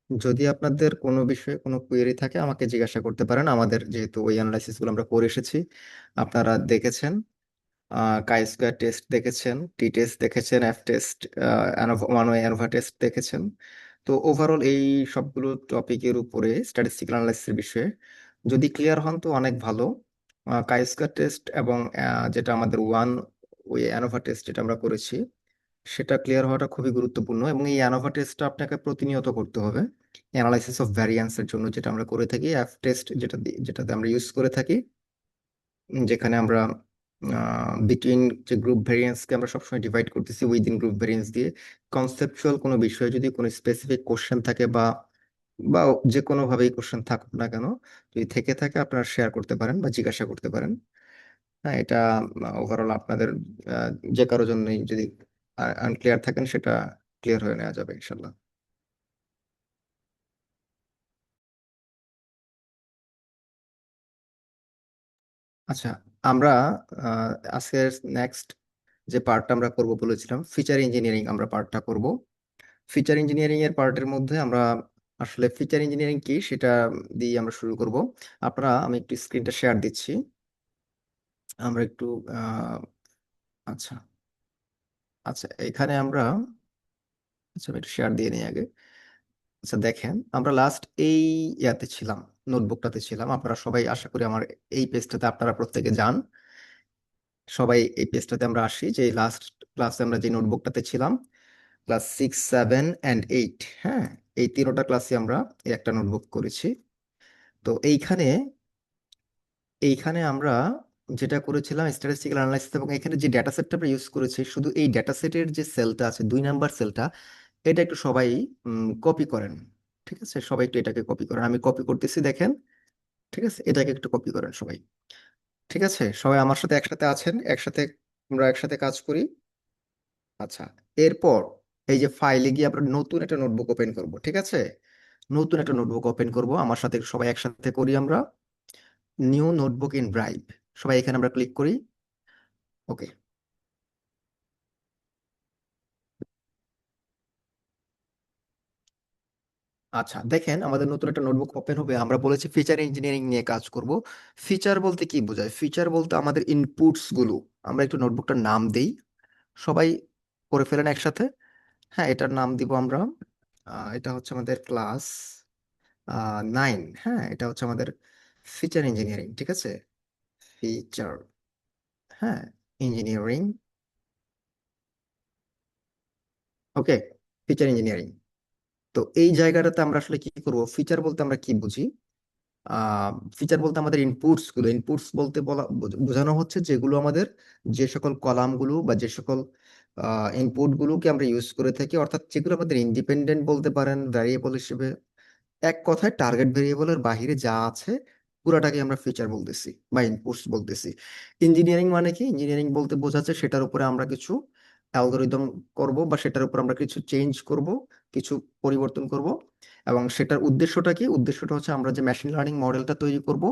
যদি আপনাদের কোনো বিষয়ে কোনো কোয়েরি থাকে আমাকে জিজ্ঞাসা করতে পারেন। আমাদের যেহেতু ওই অ্যানালাইসিস গুলো আমরা করে এসেছি, আপনারা দেখেছেন, কাই স্কোয়ার টেস্ট দেখেছেন, টি টেস্ট দেখেছেন, F test, one way ANOVA test দেখেছেন। তো ওভারঅল এই সবগুলো টপিকের উপরে স্ট্যাটিস্টিক্যাল অ্যানালাইসিসের বিষয়ে যদি ক্লিয়ার হন তো অনেক ভালো। কাই স্কোয়ার টেস্ট এবং যেটা আমাদের ওয়ান ওয়ে অ্যানোভা টেস্ট যেটা আমরা করেছি, সেটা ক্লিয়ার হওয়াটা খুবই গুরুত্বপূর্ণ এবং এই অ্যানোভা টেস্টটা আপনাকে প্রতিনিয়ত করতে হবে অ্যানালাইসিস অফ ভ্যারিয়েন্সের জন্য, যেটা আমরা করে থাকি। এফ টেস্ট যেটাতে আমরা ইউজ করে থাকি, যেখানে আমরা বিটুইন যে গ্রুপ ভ্যারিয়েন্সকে আমরা সবসময় ডিভাইড করতেছি উইদিন গ্রুপ ভ্যারিয়েন্স দিয়ে। কনসেপচুয়াল কোনো বিষয়ে যদি কোনো স্পেসিফিক কোশ্চেন থাকে বা বা যে কোনো ভাবেই কোশ্চেন থাকুক না কেন, যদি থেকে থাকে আপনারা শেয়ার করতে পারেন বা জিজ্ঞাসা করতে পারেন। হ্যাঁ, এটা ওভারঅল আপনাদের যে কারোর জন্যই যদি আনক্লিয়ার থাকেন সেটা ক্লিয়ার হয়ে নেওয়া যাবে ইনশাল্লাহ। আচ্ছা, আমরা আহ, আজকের নেক্সট যে পার্টটা আমরা করব বলেছিলাম, ফিচার ইঞ্জিনিয়ারিং আমরা পার্টটা করব। ফিচার ইঞ্জিনিয়ারিং এর পার্টের মধ্যে আমরা আসলে ফিচার ইঞ্জিনিয়ারিং কি সেটা দিয়ে আমরা শুরু করব। আমি একটু স্ক্রিনটা শেয়ার দিচ্ছি। আমরা একটু আচ্ছা, আচ্ছা, এখানে আমরা, আচ্ছা আমি একটু শেয়ার দিয়ে নিই আগে। আচ্ছা দেখেন, আমরা লাস্ট এই ইয়াতে ছিলাম, নোটবুকটাতে ছিলাম। আপনারা সবাই আশা করি আমার এই পেজটাতে আপনারা প্রত্যেকে যান। সবাই এই পেজটাতে আমরা আসি, যে লাস্ট ক্লাসে আমরা যে নোটবুকটাতে ছিলাম, ক্লাস 6, 7 and 8। হ্যাঁ, এই তিনোটা ক্লাসে আমরা এই একটা নোটবুক করেছি। তো এইখানে আমরা যেটা করেছিলাম স্ট্যাটিস্টিক্যাল অ্যানালাইসিস, এবং এখানে যে ডেটা সেটটা আমরা ইউজ করেছি, শুধু এই ডেটা সেটের যে সেলটা আছে 2 নাম্বার সেলটা, এটা একটু সবাই কপি করেন। ঠিক আছে, সবাই একটু এটাকে কপি করেন। আমি কপি করতেছি, দেখেন। ঠিক আছে, এটাকে একটু কপি করেন সবাই। ঠিক আছে, সবাই আমার সাথে একসাথে আছেন, একসাথে আমরা একসাথে কাজ করি। আচ্ছা, এরপর এই যে ফাইলে গিয়ে আমরা নতুন একটা নোটবুক ওপেন করব। ঠিক আছে, নতুন একটা নোটবুক ওপেন করব, আমার সাথে সবাই একসাথে করি আমরা। নিউ নোটবুক ইন ব্রাইভ, সবাই এখানে আমরা ক্লিক করি। ওকে। আচ্ছা দেখেন, আমাদের নতুন একটা নোটবুক ওপেন হবে। আমরা বলেছি ফিচার ইঞ্জিনিয়ারিং নিয়ে কাজ করব। ফিচার বলতে কি বোঝায়? ফিচার বলতে আমাদের ইনপুটস গুলো, আমরা একটু নোটবুকটার নাম দেই, সবাই করে ফেলেন একসাথে। হ্যাঁ, এটার নাম দিব আমরা, এটা হচ্ছে আমাদের ক্লাস 9। হ্যাঁ, এটা হচ্ছে আমাদের ফিচার ইঞ্জিনিয়ারিং। ঠিক আছে, ফিচার, হ্যাঁ, ইঞ্জিনিয়ারিং। ওকে, ফিচার ইঞ্জিনিয়ারিং। তো এই জায়গাটাতে আমরা আসলে কি করব? ফিচার বলতে আমরা কি বুঝি? ফিচার বলতে আমাদের ইনপুটস গুলো, ইনপুটস বলতে বোঝানো হচ্ছে যেগুলো আমাদের, যে সকল কলামগুলো বা যে সকল ইনপুট গুলোকে আমরা ইউজ করে থাকি, অর্থাৎ যেগুলো আমাদের ইন্ডিপেন্ডেন্ট বলতে পারেন ভ্যারিয়েবল হিসেবে। এক কথায় টার্গেট ভেরিয়েবলের বাইরে যা আছে পুরাটাকে আমরা ফিচার বলতেছি বা ইনপুটস বলতেছি। ইঞ্জিনিয়ারিং মানে কি? ইঞ্জিনিয়ারিং বলতে বোঝাচ্ছে সেটার উপরে আমরা কিছু অ্যালগোরিদম করব বা সেটার উপর আমরা কিছু চেঞ্জ করব, কিছু পরিবর্তন করব। এবং সেটার উদ্দেশ্যটা কি? উদ্দেশ্যটা হচ্ছে আমরা যে মেশিন লার্নিং মডেলটা তৈরি করব,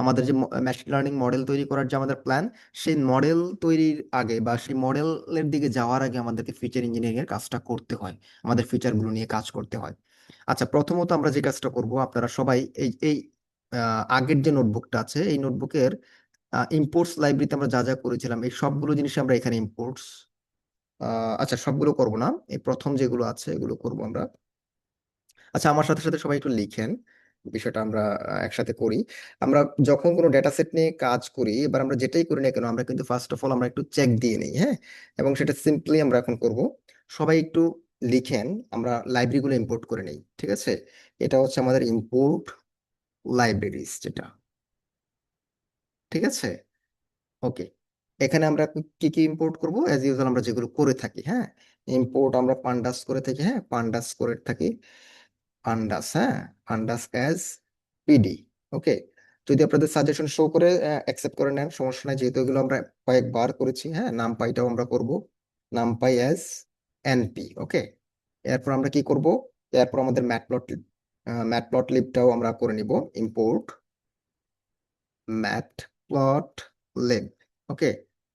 আমাদের যে মেশিন লার্নিং মডেল তৈরি করার যে আমাদের প্ল্যান, সেই মডেল তৈরির আগে বা সেই মডেলের দিকে যাওয়ার আগে আমাদেরকে ফিচার ইঞ্জিনিয়ারিং এর কাজটা করতে হয়, আমাদের ফিচারগুলো নিয়ে কাজ করতে হয়। আচ্ছা, প্রথমত আমরা যে কাজটা করব, আপনারা সবাই এই এই আগের যে নোটবুকটা আছে এই নোটবুকের ইম্পোর্টস লাইব্রেরিতে আমরা যা যা করেছিলাম এই সবগুলো জিনিস আমরা এখানে ইম্পোর্টস, আচ্ছা সবগুলো করব না, এই প্রথম যেগুলো আছে এগুলো করব আমরা। আচ্ছা, আমার সাথে সাথে সবাই একটু লিখেন, বিষয়টা আমরা একসাথে করি। আমরা যখন কোনো ডেটা সেট নিয়ে কাজ করি, এবার আমরা যেটাই করি না কেন, আমরা কিন্তু ফার্স্ট অফ অল আমরা একটু চেক দিয়ে নিই। হ্যাঁ, এবং সেটা সিম্পলি আমরা এখন করব। সবাই একটু লিখেন, আমরা লাইব্রেরিগুলো ইম্পোর্ট করে নেই। ঠিক আছে, এটা হচ্ছে আমাদের ইম্পোর্ট লাইব্রেরিজ যেটা। ঠিক আছে, ওকে। এখানে আমরা কি কি ইম্পোর্ট করব? অ্যাজ ইউজুয়াল আমরা যেগুলো করে থাকি। হ্যাঁ, ইম্পোর্ট আমরা পান্ডাস করে থাকি। হ্যাঁ, পান্ডাস করে থাকি, পান্ডাস। হ্যাঁ, পান্ডাস অ্যাজ পিডি। ওকে, যদি আপনাদের সাজেশন শো করে অ্যাকসেপ্ট করে নেন সমস্যা নাই, যেহেতু এগুলো আমরা কয়েকবার করেছি। হ্যাঁ, নামপাইটাও আমরা করব, নামপাই অ্যাজ এনপি। ওকে, এরপর আমরা কি করব? এরপর আমাদের ম্যাটপ্লট লিবটাও আমরা করে নিব, ইম্পোর্ট ম্যাটপ্লট লিব। ওকে,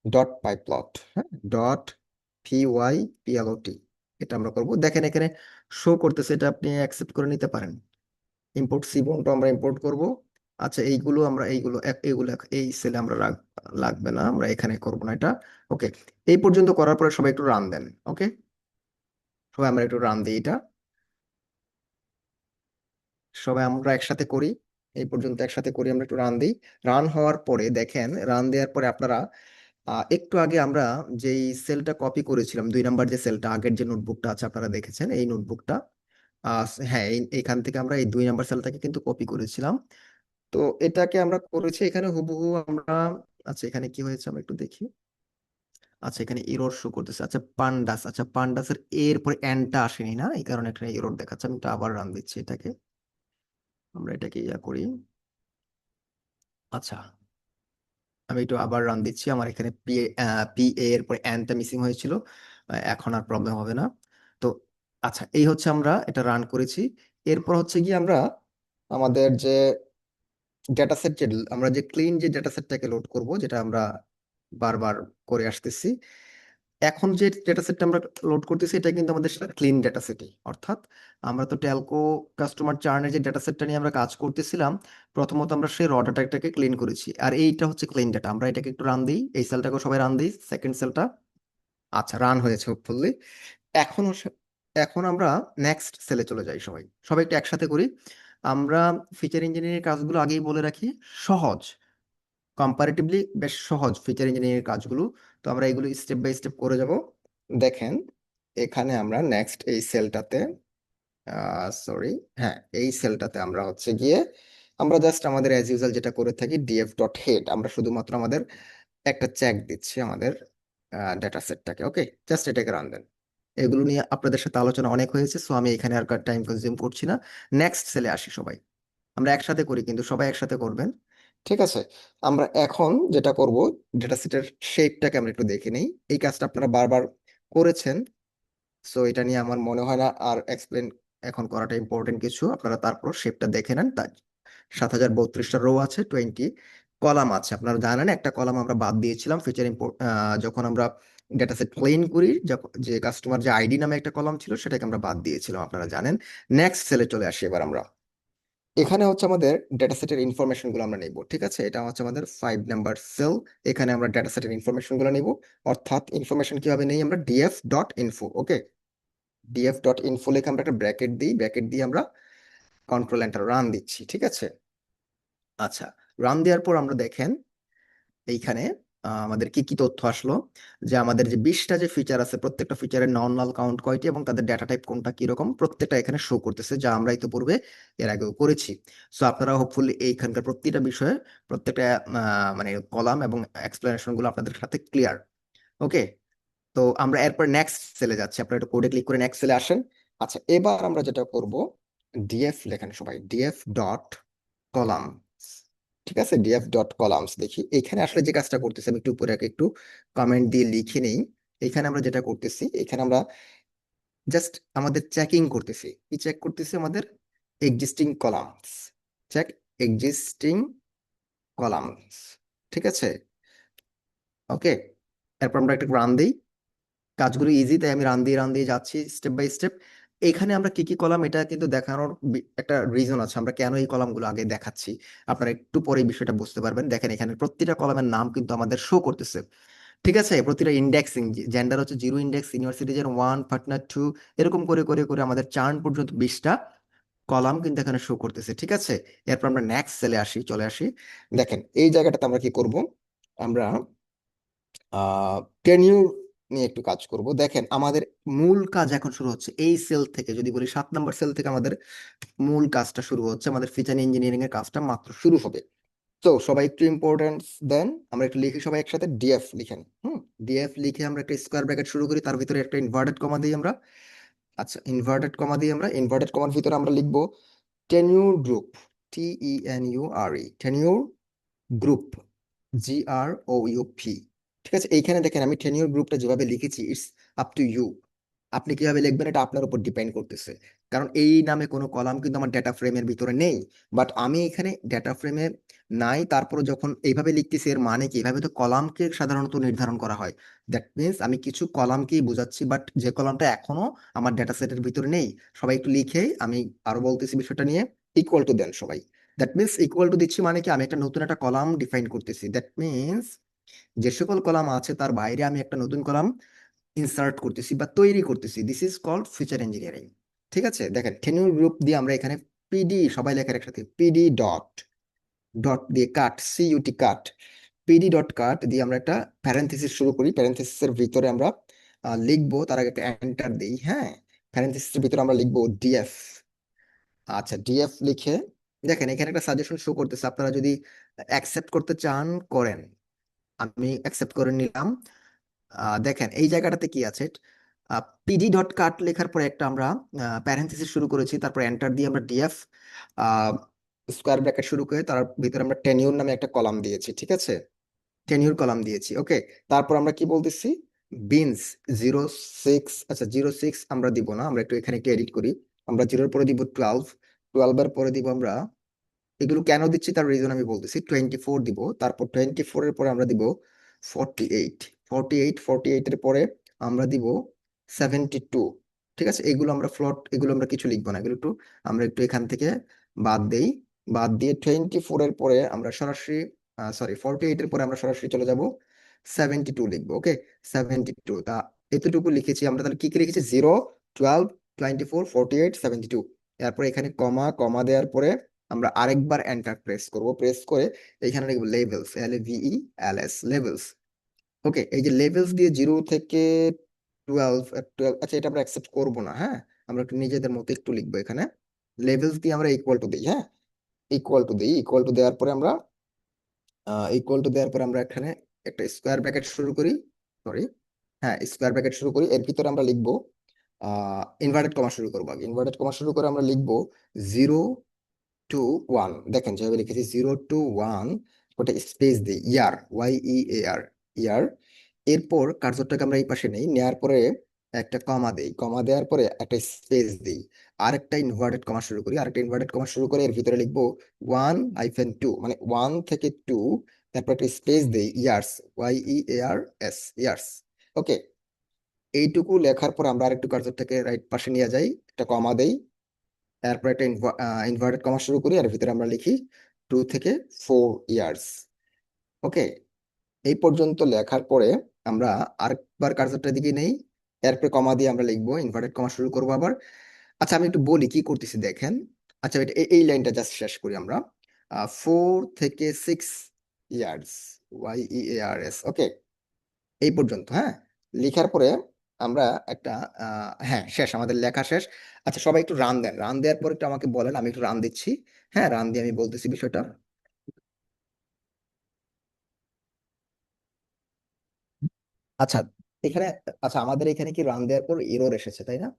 ডট পাইপ্লট, হ্যাঁ, ডট PYPLOT। এটা আমরা করব। দেখেন এখানে শো করতেছে, এটা আপনি অ্যাকসেপ্ট করে নিতে পারেন। ইম্পোর্ট সি বন্ডটা আমরা ইম্পোর্ট করব। আচ্ছা এইগুলো আমরা এইগুলো এই সেলে আমরা লাগবে না, আমরা এখানে করব না এটা। ওকে, এই পর্যন্ত করার পরে সবাই একটু রান দেন। ওকে, সবাই আমরা একটু রান দিই এটা, সবাই আমরা একসাথে করি। এই পর্যন্ত একসাথে করি, আমরা একটু রান দিই। রান হওয়ার পরে দেখেন, রান দেওয়ার পরে আপনারা একটু আগে আমরা যেই সেলটা কপি করেছিলাম, 2 নাম্বার যে সেলটা, আগের যে নোটবুকটা আছে আপনারা দেখেছেন, এই নোটবুকটা, হ্যাঁ এইখান থেকে আমরা এই 2 নাম্বার সেলটাকে কিন্তু কপি করেছিলাম। তো এটাকে আমরা করেছি এখানে হুবহু আমরা। আচ্ছা এখানে কি হয়েছে আমরা একটু দেখি। আচ্ছা এখানে এরর শো করতেছে। আচ্ছা পান্ডাস, আচ্ছা পান্ডাসের এর পরে এনটা আসেনি না, এই কারণে এখানে এরর দেখাচ্ছে। আমি এটা আবার রান দিচ্ছি এটাকে, আমরা এটাকে ইয়া করি। আচ্ছা আমি একটু আবার রান দিচ্ছি, আমার এখানে পি এর পরে এনটা মিসিং হয়েছিল। এখন আর প্রবলেম হবে না। তো আচ্ছা এই হচ্ছে আমরা এটা রান করেছি। এরপর হচ্ছে কি আমরা আমাদের যে ডেটা সেট, যে আমরা যে ক্লিন যে ডেটা সেটটাকে লোড করব, যেটা আমরা বারবার করে আসতেছি, এখন যে ডেটা সেটটা আমরা লোড করতেছি এটা কিন্তু আমাদের ক্লিন ডেটা সেটই। অর্থাৎ আমরা তো টেলকো কাস্টমার চার্নের যে ডেটা সেটটা নিয়ে আমরা কাজ করতেছিলাম, প্রথমত আমরা সেই র ডাটাটাকে ক্লিন করেছি, আর এইটা হচ্ছে ক্লিন ডাটা। আমরা এটাকে একটু রান দিই, এই সেলটাকে সবাই রান দিই, সেকেন্ড সেলটা। আচ্ছা রান হয়েছে হোপফুলি। এখন এখন আমরা নেক্সট সেলে চলে যাই, সবাই সবাই একটু একসাথে করি। আমরা ফিচার ইঞ্জিনিয়ারিং কাজগুলো আগেই বলে রাখি, সহজ, কম্পারেটিভলি বেশ সহজ ফিচার ইঞ্জিনিয়ারিং কাজগুলো। তো আমরা এগুলো স্টেপ বাই স্টেপ করে যাব। দেখেন এখানে আমরা নেক্সট এই সেলটাতে, সরি, হ্যাঁ এই সেলটাতে আমরা হচ্ছে গিয়ে আমরা জাস্ট আমাদের অ্যাজ ইউজুয়াল যেটা করে থাকি, ডিএফ ডট হেড, আমরা শুধুমাত্র আমাদের একটা চেক দিচ্ছি আমাদের ডেটা সেটটাকে। ওকে, জাস্ট এটাকে রান দেন। এগুলো নিয়ে আপনাদের সাথে আলোচনা অনেক হয়েছে, সো আমি এখানে আর টাইম কনজিউম করছি না। নেক্সট সেলে আসি সবাই, আমরা একসাথে করি কিন্তু সবাই একসাথে করবেন। ঠিক আছে, আমরা এখন যেটা করব, ডেটা সেটের শেপটাকে আমরা একটু দেখে নেই। এই কাজটা আপনারা বারবার করেছেন, সো এটা নিয়ে আমার মনে হয় না আর এক্সপ্লেন এখন করাটা ইম্পর্টেন্ট কিছু। আপনারা তারপর শেপটা দেখে নেন। তাই 7032টা রো আছে, 20 কলাম আছে। আপনারা জানেন একটা কলাম আমরা বাদ দিয়েছিলাম ফিচার ইম্পোর্ট, যখন আমরা ডেটা সেট ক্লিন করি, যখন যে কাস্টমার যে আইডি নামে একটা কলাম ছিল সেটাকে আমরা বাদ দিয়েছিলাম, আপনারা জানেন। নেক্সট সেলে চলে আসি এবার আমরা। এখানে হচ্ছে আমাদের ডেটা সেটের ইনফরমেশন গুলো আমরা নিব। ঠিক আছে, এটা হচ্ছে আমাদের 5 নাম্বার সেল। এখানে আমরা ডেটা সেটের ইনফরমেশন গুলো নিব। অর্থাৎ ইনফরমেশন কিভাবে নেই, আমরা ডিএফ ডট ইনফো। ওকে, ডিএফ ডট ইনফো লিখে আমরা একটা ব্র্যাকেট দিই, ব্র্যাকেট দিয়ে আমরা কন্ট্রোল এন্টার রান দিচ্ছি। ঠিক আছে, আচ্ছা রান দেওয়ার পর আমরা দেখেন এইখানে আমাদের কি কি তথ্য আসলো। যে আমাদের যে 20টা যে ফিচার আছে, প্রত্যেকটা ফিচারের নন নাল কাউন্ট কয়টি এবং তাদের ডেটা টাইপ কোনটা কিরকম, প্রত্যেকটা এখানে শো করতেছে, যা আমরা ইতিপূর্বে এর আগেও করেছি। সো আপনারা হোপফুলি এইখানকার প্রতিটা বিষয়ে, প্রত্যেকটা মানে কলাম এবং এক্সপ্লেনেশন গুলো আপনাদের সাথে ক্লিয়ার। ওকে, তো আমরা এরপর নেক্সট সেলে যাচ্ছি, আপনারা একটু কোডে ক্লিক করে নেক্সট সেলে আসেন। আচ্ছা এবার আমরা যেটা করব, ডিএফ লেখেন সবাই, ডিএফ ডট কলাম। ঠিক আছে, ডিএফ ডট কলামস। দেখি এখানে আসলে যে কাজটা করতেছি, আমি একটু উপরে একটু কমেন্ট দিয়ে লিখে নেই। এখানে আমরা যেটা করতেছি, এখানে আমরা জাস্ট আমাদের চেকিং করতেছি। কি চেক করতেছি? আমাদের existing columns, check existing columns. ঠিক আছে, ওকে। এরপর আমরা একটা রান দিই, কাজগুলো ইজি, তাই আমি রান দিয়ে যাচ্ছি স্টেপ বাই স্টেপ। এখানে আমরা কি কি কলাম, এটা কিন্তু দেখানোর একটা রিজন আছে, আমরা কেন এই কলামগুলো আগে দেখাচ্ছি। আপনারা একটু পরে এই বিষয়টা বুঝতে পারবেন। দেখেন এখানে প্রতিটা কলামের নাম কিন্তু আমাদের শো করতেছে। ঠিক আছে, প্রতিটা ইন্ডেক্সিং, জেন্ডার হচ্ছে 0 ইন্ডেক্স, সিনিয়র সিটিজেন 1, পার্টনার 2, এরকম করে করে করে আমাদের চার্ন পর্যন্ত 20টা কলাম কিন্তু এখানে শো করতেছে। ঠিক আছে, এরপর আমরা নেক্সট সেলে চলে আসি। দেখেন এই জায়গাটাতে আমরা কি করব, আমরা টেনিউর নিয়ে একটু কাজ করব। দেখেন আমাদের মূল কাজ এখন শুরু হচ্ছে এই সেল থেকে। যদি বলি 7 নাম্বার সেল থেকে আমাদের মূল কাজটা শুরু হচ্ছে, আমাদের ফিচার ইঞ্জিনিয়ারিং এর কাজটা মাত্র শুরু হবে। তো সবাই একটু ইম্পর্টেন্স দেন, আমরা একটু লিখি সবাই একসাথে, ডিএফ লিখেন। ডিএফ লিখে আমরা একটা স্কোয়ার ব্র্যাকেট শুরু করি, তার ভিতরে একটা ইনভার্টেড কমা দিই আমরা। আচ্ছা ইনভার্টেড কমা দিই আমরা, ইনভার্টেড কমার ভিতরে আমরা লিখবো tenure group, TENURE, tenure group, GROUP। ঠিক আছে, এইখানে দেখেন আমি টেনিউর গ্রুপটা যেভাবে লিখেছি, ইটস আপ টু ইউ। আপনি কিভাবে লিখবেন এটা আপনার উপর ডিপেন্ড করতেছে, কারণ এই নামে কোনো কলাম কিন্তু আমার ডেটা ফ্রেমের ভিতরে নেই। বাট আমি এখানে ডেটা ফ্রেমে নাই, তারপরে যখন এইভাবে লিখতেছি এর মানে কি, এইভাবে তো কলামকে সাধারণত নির্ধারণ করা হয়। দ্যাট মিনস আমি কিছু কলামকেই বোঝাচ্ছি, বাট যে কলামটা এখনো আমার ডেটা সেটের ভিতরে নেই। সবাই একটু লিখে আমি আরো বলতেছি বিষয়টা নিয়ে। ইকুয়াল টু দেন সবাই। দ্যাট মিনস ইকুয়াল টু দিচ্ছি মানে কি, আমি একটা নতুন একটা কলাম ডিফাইন করতেছি। দ্যাট মিনস যে সকল কলাম আছে তার বাইরে আমি একটা নতুন কলাম ইনসার্ট করতেছি বা তৈরি করতেছি। This is called feature engineering. ঠিক আছে, দেখেন টেনিউর গ্রুপ দিয়ে আমরা এখানে পিডি, সবাই লেখার একসাথে, পিডি ডট ডট দিয়ে কাট, সিইউটি কাট, পিডি ডট কাট দিয়ে আমরা একটা প্যারেন্থেসিস শুরু করি। প্যারেন্থেসিসের ভিতরে আমরা লিখবো, তার আগে একটা এন্টার দিই। হ্যাঁ, প্যারেন্থেসিসের ভিতরে আমরা লিখবো ডিএফ। আচ্ছা, ডিএফ লিখে দেখেন এখানে একটা সাজেশন শো করতেছে, আপনারা যদি অ্যাকসেপ্ট করতে চান করেন। আমি অ্যাকসেপ্ট করে নিলাম। দেখেন এই জায়গাটাতে কি আছে, পিডি ডট কাট লেখার পরে একটা আমরা প্যারেন্থেসিস শুরু করেছি, তারপর এন্টার দিয়ে আমরা ডিএফ স্কোয়ার ব্র্যাকেট শুরু করে তার ভিতরে আমরা টেনিউর নামে একটা কলাম দিয়েছি। ঠিক আছে, টেনিউর কলাম দিয়েছি। ওকে, তারপর আমরা কি বলতেছি, বিনস 06। আচ্ছা, 06 আমরা দিব না, আমরা একটু এখানে একটু এডিট করি। আমরা জিরোর পরে দিব 12, 12 এর পরে দিব আমরা, এগুলো কেন দিচ্ছি তার রিজন আমি বলতেছি, 24 দিব। তারপর 24 এর পরে আমরা দিব 48, 48 এর পরে আমরা দিব 72। ঠিক আছে, এগুলো আমরা ফ্লট, এগুলো আমরা কিছু লিখবো না, এগুলো একটু আমরা একটু এখান থেকে বাদ দেই। বাদ দিয়ে 24 এর পরে আমরা সরাসরি, সরি 48 এর পরে আমরা সরাসরি চলে যাব 72 লিখবো। ওকে, 72, তা এতটুকু লিখেছি আমরা। তাহলে কি কি লিখেছি, 0, 12, 24, 48, 72। এরপর এখানে কমা, কমা দেওয়ার পরে আমরা আরেকবার এন্টার প্রেস করব, প্রেস করে এখানে লিখবো লেভেলস, LAVELS, লেভেলস। ওকে, এই যে লেভেলস দিয়ে 0 থেকে 12, 12, আচ্ছা এটা আমরা অ্যাকসেপ্ট করবো না। হ্যাঁ, আমরা একটু নিজেদের মতো একটু লিখবো এখানে। লেভেলস দিয়ে আমরা ইকুয়াল টু দিই। হ্যাঁ, ইকুয়াল টু দিই। ইকুয়াল টু দেওয়ার পরে আমরা এখানে একটা স্কোয়ার ব্র্যাকেট শুরু করি। সরি, হ্যাঁ স্কোয়ার ব্র্যাকেট শুরু করি, এর ভিতরে আমরা লিখবো ইনভার্টেড কমা শুরু করবো। আগে ইনভার্টেড কমা শুরু করে আমরা লিখবো 0 to 1। দেখেন যেভাবে লিখেছি 0 to 1, ওটা স্পেস দিই, YEAR, ইয়ার। এরপর কার্সরটাকে আমরা এই পাশে নেই, নেয়ার পরে একটা কমা দেই, কমা দেওয়ার পরে একটা স্পেস দিই, আরেকটা ইনভার্টেড কমা শুরু করি, আরেকটা ইনভার্টেড কমা শুরু করে এর ভিতরে লিখবো 1-2, মানে 1 থেকে 2। তারপর একটা স্পেস দেই, ইয়ার্স, YEARS, ইয়ার্স। ওকে, এইটুকু লেখার পর আমরা আরেকটু কার্সরটাকে রাইট পাশে নিয়ে যাই, একটা কমা দেই, এরপর একটা ইনভার্টেড কমা শুরু করি, আর ভিতরে আমরা লিখি 2 থেকে 4 ইয়ার্স। ওকে, এই পর্যন্ত লেখার পরে আমরা আরেকবার কার্সরটার দিকে নেই, এরপরে কমা দিয়ে আমরা লিখবো, ইনভার্টেড কমা শুরু করবো আবার। আচ্ছা, আমি একটু বলি কি করতেছি দেখেন। আচ্ছা, এটা এই লাইনটা জাস্ট শেষ করি আমরা। 4 থেকে 6 ইয়ার্স, YEARS। ওকে, এই পর্যন্ত। হ্যাঁ, লেখার পরে আমরা একটা হ্যাঁ শেষ, আমাদের লেখা শেষ। আচ্ছা, সবাই একটু রান দেন, রান দেওয়ার পর একটু আমাকে বলেন, আমি একটু রান দিচ্ছি। হ্যাঁ, রান দিয়ে আমি বলতেছি বিষয়টা। আচ্ছা, এখানে, আচ্ছা আমাদের এখানে কি রান দেওয়ার পর এরর এসেছে তাই না?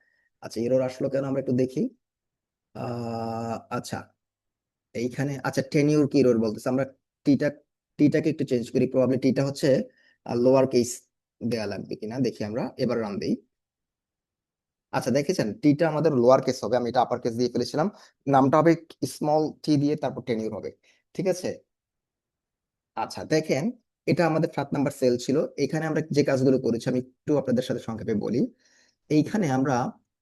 আচ্ছা, এরর আসলো কেন আমরা একটু দেখি। আচ্ছা, এইখানে আচ্ছা টেনিউর কি এরর বলতেছে, আমরা টিটা, টিটাকে একটু চেঞ্জ করি, প্রবাবলি টিটা হচ্ছে লোয়ার কেস দেয়া লাগবে কিনা দেখি, আমরা এবার রান দিই। আচ্ছা, দেখেছেন টিটা আমাদের লোয়ার কেস হবে, আমি এটা আপার কেস দিয়ে ফেলেছিলাম। নামটা হবে স্মল টি দিয়ে, তারপর টেনিউর হবে। ঠিক আছে, আচ্ছা দেখেন, এটা আমাদের 7 নাম্বার সেল ছিল। এখানে আমরা যে কাজগুলো করেছি আমি একটু আপনাদের সাথে সংক্ষেপে বলি। এইখানে আমরা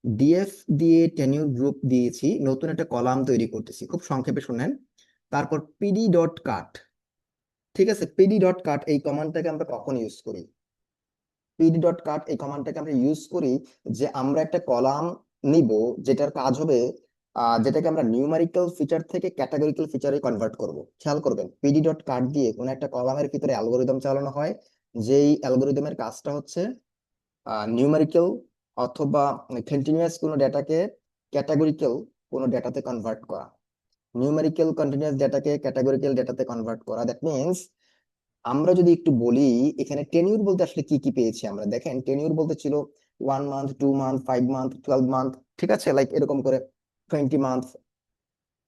ডিএফ দিয়ে টেনিউর গ্রুপ দিয়েছি, নতুন একটা কলাম তৈরি করতেছি, খুব সংক্ষেপে শুনেন। তারপর পিডি ডট কাট। ঠিক আছে, পিডি ডট কাট এই কমান্ডটাকে আমরা কখন ইউজ করি, পিডি ডট কাট এই কমান্ডটাকে আমরা ইউজ করি যে আমরা একটা কলাম নিব, যেটার কাজ হবে যেটাকে আমরা নিউমারিক্যাল ফিচার থেকে ক্যাটাগরিক্যাল ফিচারে কনভার্ট করব। খেয়াল করবেন, পিডি ডট কাট দিয়ে কোনো একটা কলামের ভিতরে অ্যালগোরিদম চালানো হয়, যেই অ্যালগোরিদমের কাজটা হচ্ছে নিউমারিক্যাল অথবা কন্টিনিউয়াস কোনো ডেটাকে ক্যাটাগরিক্যাল কোনো ডেটাতে কনভার্ট করা, নিউমেরিক্যাল কন্টিনিউয়াস ডেটাকে ক্যাটাগরিক্যাল ডেটাতে কনভার্ট করা। দ্যাট মিনস আমরা যদি একটু বলি, এখানে টেনিউর বলতে আসলে কি কি পেয়েছি আমরা, দেখেন টেনিউর বলতে ছিল 1 মান্থ, 2 মান্থ, 5 মান্থ, 12 মান্থ। ঠিক আছে, লাইক এরকম করে 20 মান্থ,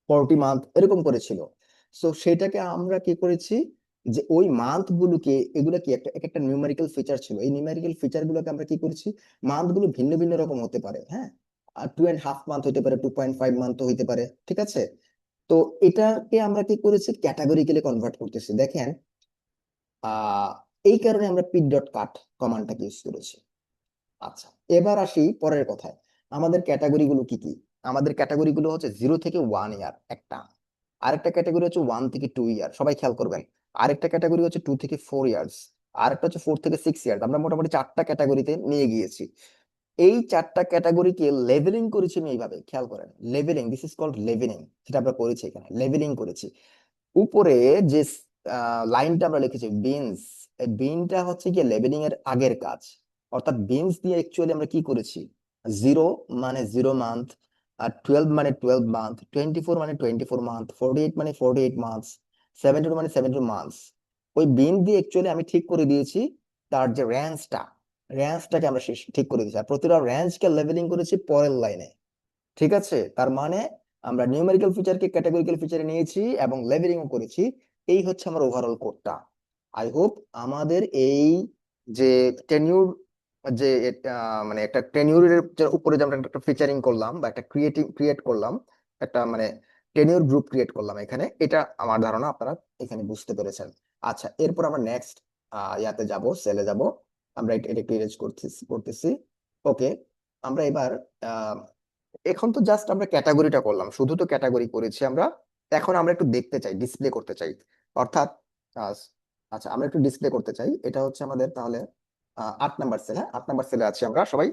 40 মান্থ এরকম করেছিল। সো সেটাকে আমরা কি করেছি, যে ওই মান্থ গুলোকে, এগুলো কি একটা এক একটা নিউমেরিক্যাল ফিচার ছিল, এই নিউমেরিক্যাল ফিচার গুলোকে আমরা কি করেছি, মান্থ গুলো ভিন্ন ভিন্ন রকম হতে পারে, হ্যাঁ, আর 2.5 মান্থ হতে পারে, 2.5 মান্থ হইতে পারে, ঠিক আছে। তো এটাকে আমরা কি করেছি, ক্যাটাগরিক্যালি কনভার্ট করতেছি, দেখেন। আহ এই কারণে আমরা পিট ডট কাট কমান্ডটাকে ইউজ করেছি। আচ্ছা, এবার আসি পরের কথায়। আমাদের ক্যাটাগরি গুলো কি কি? আমাদের ক্যাটাগরি গুলো হচ্ছে 0 থেকে 1 ইয়ার একটা, আরেকটা ক্যাটাগরি হচ্ছে 1 থেকে 2 ইয়ার, সবাই খেয়াল করবেন। আরেকটা ক্যাটাগরি হচ্ছে 2 থেকে 4 ইয়ার্স, আরেকটা হচ্ছে 4 থেকে 6 ইয়ার্স। আমরা মোটামুটি 4টা ক্যাটাগরিতে নিয়ে গিয়েছি। এই 4টা ক্যাটাগরিকে লেভেলিং করেছি আমি এইভাবে, খেয়াল করেন, leveling, this is called leveling, যেটা আমরা করেছি এখানে, লেভেলিং করেছি। উপরে যে লাইনটা আমরা লিখেছি বিনস, এই বিনটা হচ্ছে গিয়ে লেবেলিং এর আগের কাজ। অর্থাৎ বিনস দিয়ে অ্যাকচুয়ালি আমরা কি করেছি, 0 মানে 0 মান্থ, আর 12 মানে 12 মান্থ, 24 মানে 24 মান্থ, 48 মানে 48 মান্থ, 72 মানে 72 মান্থ, ওই বিন দিয়ে অ্যাকচুয়ালি আমি ঠিক করে দিয়েছি তার যে রেঞ্জটাকে আমরা ঠিক করে দিয়েছি, আর প্রতিটা রেঞ্জকে লেভেলিং করেছি পরের লাইনে। ঠিক আছে, তার মানে আমরা নিউমেরিক্যাল ফিচারকে ক্যাটাগরিক্যাল ফিচারে নিয়েছি এবং লেবেলিংও করেছি। এই হচ্ছে আমার ওভারঅল কোডটা। আই হোপ আমাদের এই যে টেনিউর, যে মানে একটা টেনিউরের উপরে যে আমরা একটা ফিচারিং করলাম বা একটা ক্রিয়েট করলাম, একটা মানে টেনিউর গ্রুপ ক্রিয়েট করলাম এখানে, এটা আমার ধারণা আপনারা এখানে বুঝতে পেরেছেন। আচ্ছা, এরপর আমরা নেক্সট ইয়াতে যাব, সেলে যাব। আমরা এটা একটু ইরেজ করতেছি। ওকে, আমরা এবার এখন তো জাস্ট আমরা ক্যাটাগরিটা করলাম, শুধু তো ক্যাটাগরি করেছি আমরা। এখন আমরা একটু দেখতে চাই, ডিসপ্লে করতে চাই, অর্থাৎ আহ, আচ্ছা, আমরা একটু ডিসপ্লে করতে চাই। এটা হচ্ছে আমাদের তাহলে 8 নাম্বার সেল, হ্যাঁ, 8 নাম্বার সেলে আছি আমরা সবাই।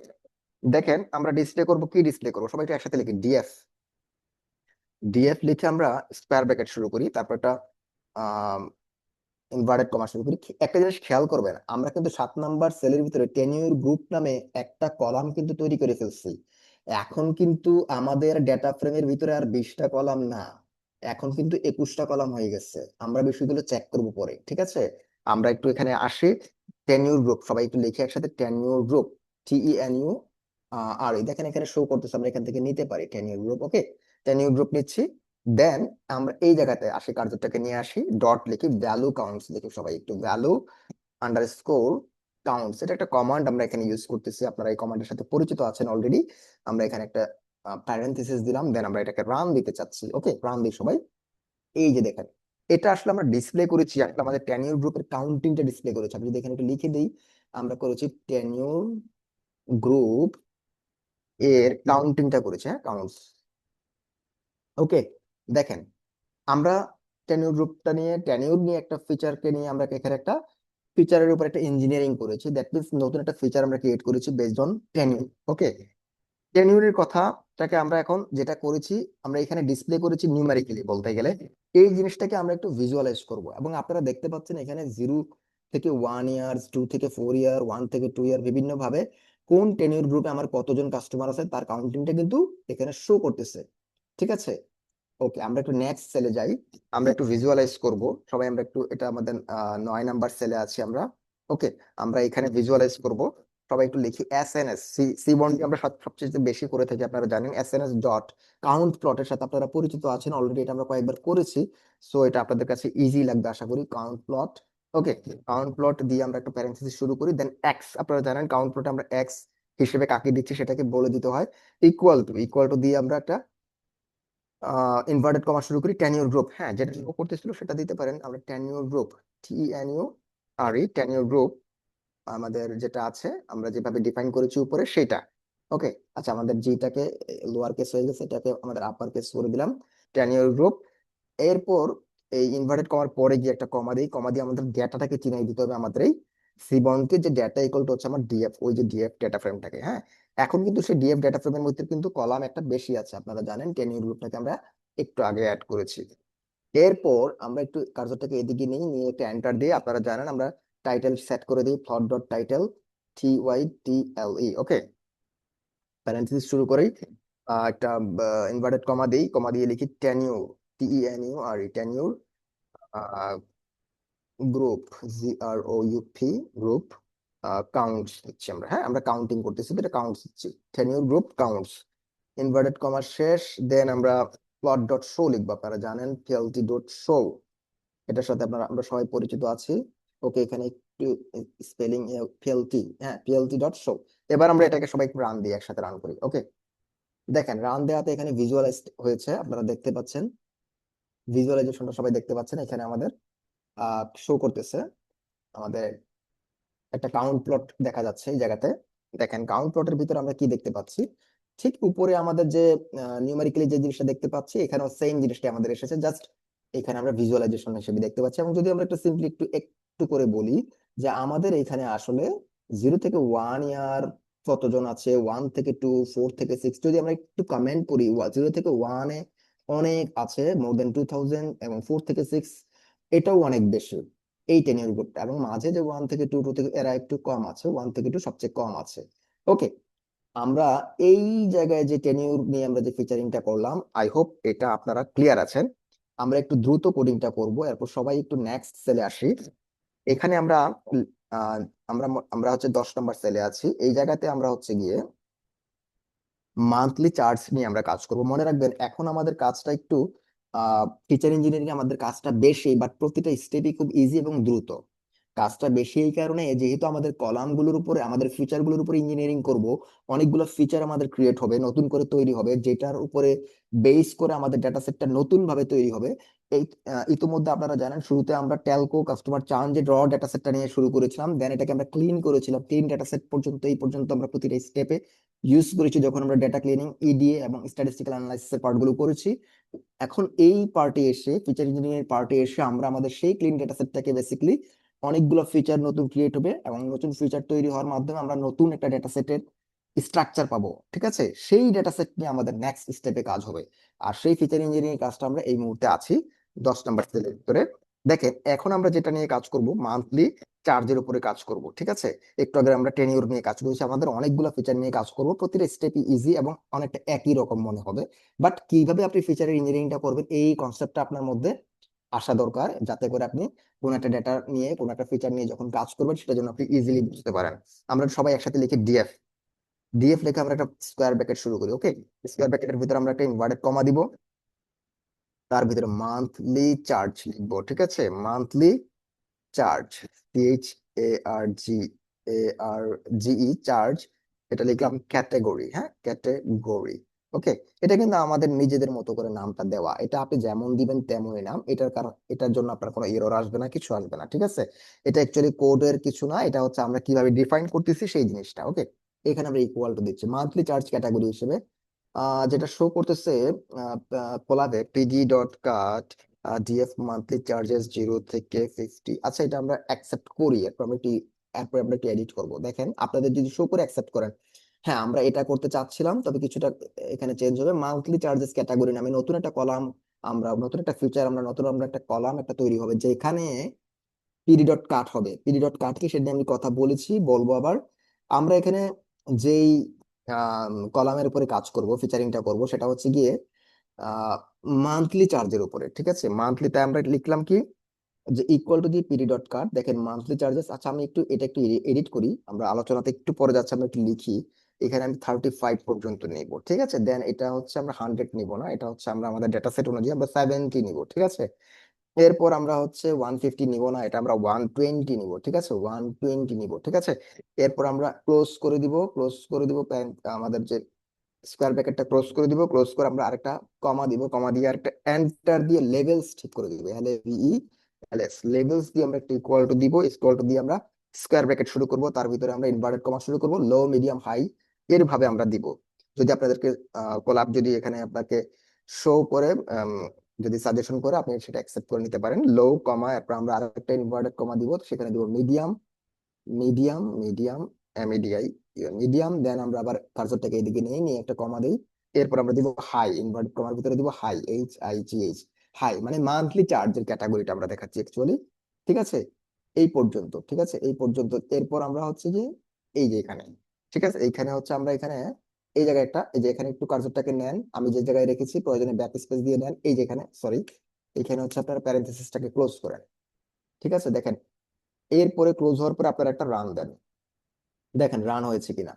দেখেন আমরা ডিসপ্লে করব, কি ডিসপ্লে করবো, সবাই একটু একসাথে লিখি ডিএফ। ডিএফ লিখে আমরা স্কোয়ার ব্র্যাকেট শুরু করি, তারপর একটা ইনভার্টেড কমা শুরু করি। একটা জিনিস খেয়াল করবেন, আমরা কিন্তু 7 নাম্বার সেলের ভিতরে টেনিউর গ্রুপ নামে একটা কলাম কিন্তু তৈরি করে ফেলছি। এখন কিন্তু আমাদের ডেটা ফ্রেমের ভিতরে আর 20টা কলাম না, এখন কিন্তু 21টা কলাম হয়ে গেছে। আমরা বিষয়গুলো চেক করবো পরে, ঠিক আছে। আমরা একটু এখানে আসি, টেনিউর গ্রুপ, সবাই একটু লিখে একসাথে, টেনিউর গ্রুপ, TENU। আর এই দেখেন এখানে শো করতেছে, আমরা এখান থেকে নিতে পারি টেনিউর গ্রুপ। ওকে, টেনিউর গ্রুপ নিচ্ছি। দেন আমরা এই জায়গাতে আসি, কার্যটাকে নিয়ে আসি, ডট লিখি, ভ্যালু কাউন্টস লিখি, সবাই একটু ভ্যালু আন্ডারস্কোর কাউন্টস, এটা একটা কমান্ড আমরা এখানে ইউজ করতেছি, আপনারা এই কমান্ডের সাথে পরিচিত আছেন অলরেডি। আমরা এখানে একটা প্যারেন্থেসিস দিলাম, দেন আমরা এটাকে রান দিতে চাচ্ছি। ওকে, রান দিই সবাই। এই যে দেখেন, এটা আসলে আমরা ডিসপ্লে করেছি, আসলে আমাদের টেনিউর গ্রুপের কাউন্টিংটা ডিসপ্লে করেছি। আমি যদি এখানে একটু লিখে দিই, আমরা করেছি টেনিউর গ্রুপ এর কাউন্টিংটা করেছি, হ্যাঁ, কাউন্টস। ওকে, দেখেন আমরা টেনিউর নিয়ে একটা ফিচারকে নিয়ে আমরা এখানে একটা ফিচারের উপর একটা ইঞ্জিনিয়ারিং করেছি, দ্যাট মিনস নতুন একটা ফিচার আমরা ক্রিয়েট করেছি বেসড অন টেনিউর। ওকে, টেনিউরের কথাটাকে আমরা এখন যেটা করেছি, আমরা এখানে ডিসপ্লে করেছি নিউমেরিক্যালি বলতে গেলে। এই জিনিসটাকে আমরা একটু ভিজুয়ালাইজ করব, এবং আপনারা দেখতে পাচ্ছেন এখানে 0 থেকে 1 ইয়ার, 2 থেকে 4 ইয়ার, 1 থেকে 2 ইয়ার, বিভিন্ন ভাবে কোন টেনিউর গ্রুপে আমার কতজন কাস্টমার আছে তার কাউন্টিংটা কিন্তু এখানে শো করতেছে। ঠিক আছে, ওকে, আমরা একটু নেক্সট সেলে যাই, আমরা একটু ভিজুয়ালাইজ করব সবাই। আমরা একটু, এটা আমাদের 9 নাম্বার সেলে আছি আমরা। ওকে, আমরা এখানে ভিজুয়ালাইজ করব, সবাই একটু লিখি SNS। সি বন্ডকে আমরা সবচেয়ে বেশি করে থাকি, আপনারা জানেন। SNS ডট কাউন্ট প্লটের সাথে আপনারা পরিচিত আছেন অলরেডি, এটা আমরা কয়েকবার করেছি। সো এটা আপনাদের কাছে ইজি লাগবে আশা করি, কাউন্ট প্লট। ওকে, কাউন্ট প্লট দিয়ে আমরা একটা প্যারেন্থেসিস শুরু করি, দেন এক্স, আপনারা জানেন কাউন্ট প্লটে আমরা এক্স হিসেবে কাকে দিচ্ছি সেটাকে বলে দিতে হয়। ইকুয়াল টু দিয়ে আমরা একটা ইনভার্টেড কমা শুরু করি, টেনিউর গ্রুপ, হ্যাঁ, যেটা ও করতেছিল সেটা দিতে পারেন। আমরা tenure group, TENURE, tenure group আমাদের যেটা আছে, আমরা যেভাবে ডিফাইন করেছি উপরে সেটা। ওকে, আচ্ছা, আমাদের যেটাকে লোয়ার কেস হয়ে গেছে এটাকে আমাদের আপার কেস করে দিলাম, টেনিউর গ্রুপ। এরপর এই ইনভার্টেড কমার পরে গিয়ে একটা কমা দিই, কমা দিয়ে আমাদের ডেটাটাকে চিনাই দিতে হবে আমাদের এই সিবনকে, যে ডেটা ইকুয়াল টু হচ্ছে আমার ডিএফ, ওই যে ডিএফ ডেটা ফ্রেমটাকে, হ্যাঁ। এখন কিন্তু সেই ডিএফ ডেটা ফ্রেমের মধ্যে কিন্তু কলাম একটা বেশি আছে, আপনারা জানেন টেনিউর গ্রুপটাকে আমরা একটু আগে অ্যাড করেছি। এরপর আমরা একটু কার্সরটাকে এদিকে নিয়ে একটা এন্টার দিয়ে, আপনারা জানেন আমরা টাইটেল সেট করে দিই, প্লট ডট টাইটেল, TYTLE। ওকে, প্যারেন্থেসিস শুরু করি, একটা ইনভার্টেড কমা দিই, কমা দিয়ে লিখি tenure, tenure group, GROUP group counts দিচ্ছি আমরা, হ্যাঁ, আমরা কাউন্টিং করতেছি, এটা কাউন্টস দিচ্ছি, tenure group counts, inverted comma শেষ। দেন আমরা প্লট ডট শো লিখবো, আপনারা জানেন PLT ডট শো। এটার সাথে আমরা সবাই পরিচিত আছি। ওকে, এখানে একটু স্পেলিং পিএলটি, হ্যাঁ পিএলটি ডট শো। এবার আমরা এটাকে সবাই রান দিই, একসাথে রান করি। ওকে, দেখেন রান দেওয়াতে এখানে ভিজুয়ালাইজ হয়েছে, আপনারা দেখতে পাচ্ছেন ভিজুয়ালাইজেশনটা সবাই দেখতে পাচ্ছেন। এখানে আমাদের শো করতেছে আমাদের একটা কাউন্ট প্লট দেখা যাচ্ছে এই জায়গাতে। দেখেন কাউন্ট প্লটের ভিতরে আমরা কি দেখতে পাচ্ছি, ঠিক উপরে আমাদের যে নিউমেরিক্যালি যে জিনিসটা দেখতে পাচ্ছি, এখানেও সেম জিনিসটা আমাদের এসেছে, জাস্ট এখানে আমরা ভিজুয়ালাইজেশন হিসেবে দেখতে পাচ্ছি। এবং যদি আমরা একটু সিম্পলি একটু একটু করে বলি যে আমাদের এখানে আসলে 0 থেকে 1 ইয়ার কতজন আছে, 1 থেকে 2, 4 থেকে 6, যদি আমরা একটু কমেন্ট করি 0 থেকে 1-এ অনেক আছে, মোর দেন 2000, এবং 4 থেকে 6 এটাও অনেক বেশি এই টেনের গ্রুপটা। এবং মাঝে যে 1 থেকে 2, 2 থেকে এরা একটু কম আছে, 1 থেকে 2 সবচেয়ে কম আছে। ওকে, আমরা এই জায়গায় যে টেনিউর নিয়ে আমরা যে ফিচারিংটা করলাম, আই হোপ এটা আপনারা ক্লিয়ার আছেন। আমরা একটু দ্রুত কোডিংটা করব, এরপর সবাই একটু নেক্সট সেলে আসি। এখানে আমরা আহ, আমরা আমরা হচ্ছে 10 নম্বর সেলে আছি। এই জায়গাতে আমরা হচ্ছে গিয়ে মান্থলি চার্জ নিয়ে আমরা কাজ করব। মনে রাখবেন এখন আমাদের কাজটা একটু ফিচার ইঞ্জিনিয়ারিং আমাদের কাজটা বেশি, বাট প্রতিটা স্টেপই খুব ইজি এবং দ্রুত। কাজটা বেশি এই কারণে, যেহেতু আমাদের কলামগুলোর উপরে আমাদের ফিচারগুলোর উপরে ইঞ্জিনিয়ারিং করব, অনেকগুলো ফিচার আমাদের ক্রিয়েট হবে, নতুন করে তৈরি হবে, যেটার উপরে বেস করে আমাদের ডেটা সেটটা নতুন ভাবে তৈরি হবে। এই ইতিমধ্যে আপনারা জানেন শুরুতে আমরা টেলকো কাস্টমার চার্ন যে র ডেটা সেটটা নিয়ে শুরু করেছিলাম, দেন এটাকে আমরা ক্লিন করেছিলাম, ক্লিন ডেটা সেট পর্যন্ত এই পর্যন্ত আমরা প্রতিটা স্টেপে ইউজ করেছি যখন আমরা ডেটা ক্লিনিং, ইডিএ এবং স্ট্যাটিস্টিক্যাল অ্যানালাইসিসের পার্টগুলো করেছি। এখন এই পার্টে এসে, ফিচার ইঞ্জিনিয়ারিং পার্টে এসে আমরা আমাদের সেই ক্লিন ডেটা সেটটাকে বেসিক্যালি অনেকগুলো ফিচার নতুন ক্রিয়েট হবে, এবং নতুন ফিচার তৈরি হওয়ার মাধ্যমে আমরা নতুন একটা ডেটা সেটের স্ট্রাকচার পাবো। ঠিক আছে, সেই ডেটা সেট নিয়ে আমাদের নেক্সট স্টেপে কাজ হবে। আর সেই ফিচার ইঞ্জিনিয়ারিং কাজটা আমরা এই মুহূর্তে আছি 10 নম্বর সেলের ভিতরে। দেখেন এখন আমরা যেটা নিয়ে কাজ করব, মান্থলি চার্জের উপরে কাজ করব। ঠিক আছে, একটু আগে আমরা টেনিউর নিয়ে কাজ করেছি, আমাদের অনেকগুলো ফিচার নিয়ে কাজ করব, প্রতিটা স্টেপই ইজি এবং অনেকটা একই রকম মনে হবে। বাট কিভাবে আপনি ফিচারের ইঞ্জিনিয়ারিংটা করবেন, এই কনসেপ্টটা আপনার মধ্যে আসা দরকার, যাতে করে আপনি কোন একটা ডেটা নিয়ে, কোন একটা ফিচার নিয়ে যখন কাজ করবেন, সেটা যেন আপনি ইজিলি বুঝতে পারেন। আমরা সবাই একসাথে লিখি ডিএফ। ডিএফ লিখে আমরা একটা স্কোয়ার ব্র্যাকেট শুরু করি। ওকে, স্কোয়ার ব্র্যাকেটের ভিতরে আমরা একটা ইনভার্টেড কমা দিব, তার ভিতরে মান্থলি চার্জ লিখবো। ঠিক আছে, monthly charge, CHARG, ARGE charge, এটা লিখলাম ক্যাটেগরি। হ্যাঁ, ক্যাটেগরি। ওকে, এটা কিন্তু আমাদের নিজেদের মতো করে নামটা দেওয়া, এটা আপনি যেমন দিবেন তেমনই নাম। এটার কারণ, এটার জন্য আপনার কোনো এরর আসবে না, কিছু আসবে না। ঠিক আছে, এটা অ্যাকচুয়ালি কোডের কিছু না, এটা হচ্ছে আমরা কিভাবে ডিফাইন করতেছি সেই জিনিসটা। ওকে, এখানে আমরা ইকুয়াল টু দিচ্ছি মান্থলি চার্জ ক্যাটাগরি হিসেবে, যেটা শো করতেছে কোলাবে pd.cut ডিএফ মান্থলি চার্জেস 0 থেকে 50। আচ্ছা, এটা আমরা অ্যাকসেপ্ট করি, এরপর আমরা একটু এডিট করব। দেখেন আপনাদের যদি শো করে অ্যাকসেপ্ট করেন, হ্যাঁ আমরা এটা করতে চাচ্ছিলাম, তবে কিছুটা এখানে চেঞ্জ হবে। মান্থলি চার্জেস ক্যাটাগরি নামে নতুন একটা কলাম, আমরা নতুন একটা ফিচার, আমরা একটা কলাম একটা তৈরি হবে, যেখানে pd.cut হবে। pd.cut কি সেটা নিয়ে আমি কথা বলেছি, বলবো আবার। আমরা এখানে যেই কলামের উপরে কাজ করব, ফিচারিংটা করব, সেটা হচ্ছে গিয়ে মান্থলি চার্জের উপরে। ঠিক আছে, মান্থলিতে আমরা লিখলাম কি, যে ইকুয়াল টু দি pd.cut। দেখেন মান্থলি চার্জেস। আচ্ছা, আমি এটা একটু এডিট করি, আমরা আলোচনাতে একটু পরে যাচ্ছে, আমরা একটু লিখি। এখানে আমি 35 পর্যন্ত নিব। ঠিক আছে, দেন এটা হচ্ছে আমরা 100 নিব না, এটা হচ্ছে আমরা আমাদের ডেটা সেট অনুযায়ী আমরা 70 নিব। ঠিক আছে, এরপর আমরা হচ্ছে 150 নিব না, এটা আমরা 120 নিব। ঠিক আছে, 120 নিব। ঠিক আছে, এরপর আমরা ক্লোজ করে দিব, আমাদের যে স্কোয়ার ব্র্যাকেটটা ক্লোজ করে দিব, ক্লোজ করে আমরা আরেকটা কমা দিব, কমা দিয়ে আরেকটা এন্টার দিয়ে লেভেলস ঠিক করে দিব, LAVELS লেভেলস দিয়ে আমরা একটা ইকুয়াল টু দিব। ইকুয়াল টু দিয়ে আমরা স্কোয়ার ব্র্যাকেট শুরু করব, তার ভিতরে আমরা ইনভার্টেড কমা শুরু করব, লো মিডিয়াম হাই এর ভাবে আমরা দিব। যদি আপনাদেরকে কোলাব যদি এখানে আপনাকে শো করে, যদি সাজেশন করে, আপনি সেটা অ্যাকসেপ্ট করে নিতে পারেন। লো কমা, এরপর আমরা আরেকটা ইনভার্টেড কমা দিব, সেখানে দিব মিডিয়াম, মিডিয়াম, এমইডিআই, মিডিয়াম। দেন আমরা আবার কার্সরটাকে এদিকে নিয়ে একটা কমা দিই। এরপর আমরা দিব হাই, ইনভার্টেড কমার ভিতরে দিব হাই, HIGH, হাই। মানে মান্থলি চার্জের ক্যাটাগরিটা আমরা দেখাচ্ছি অ্যাকচুয়ালি। ঠিক আছে, এই পর্যন্ত। ঠিক আছে, এই পর্যন্ত। এরপর আমরা হচ্ছে যে এই যে এখানে, ঠিক আছে, এইখানে হচ্ছে আমরা এখানে এই জায়গায় একটা, এই যে এখানে একটু কার্সরটাকে নেন, আমি যে জায়গায় রেখেছি প্রয়োজনে ব্যাক স্পেস দিয়ে নেন। এই যে এখানে, সরি, এখানে হচ্ছে আপনার প্যারেন্থেসিসটাকে ক্লোজ করেন। ঠিক আছে, দেখেন এরপরে ক্লোজ হওয়ার পরে আপনারা একটা রান দেন, দেখেন রান হয়েছে কিনা।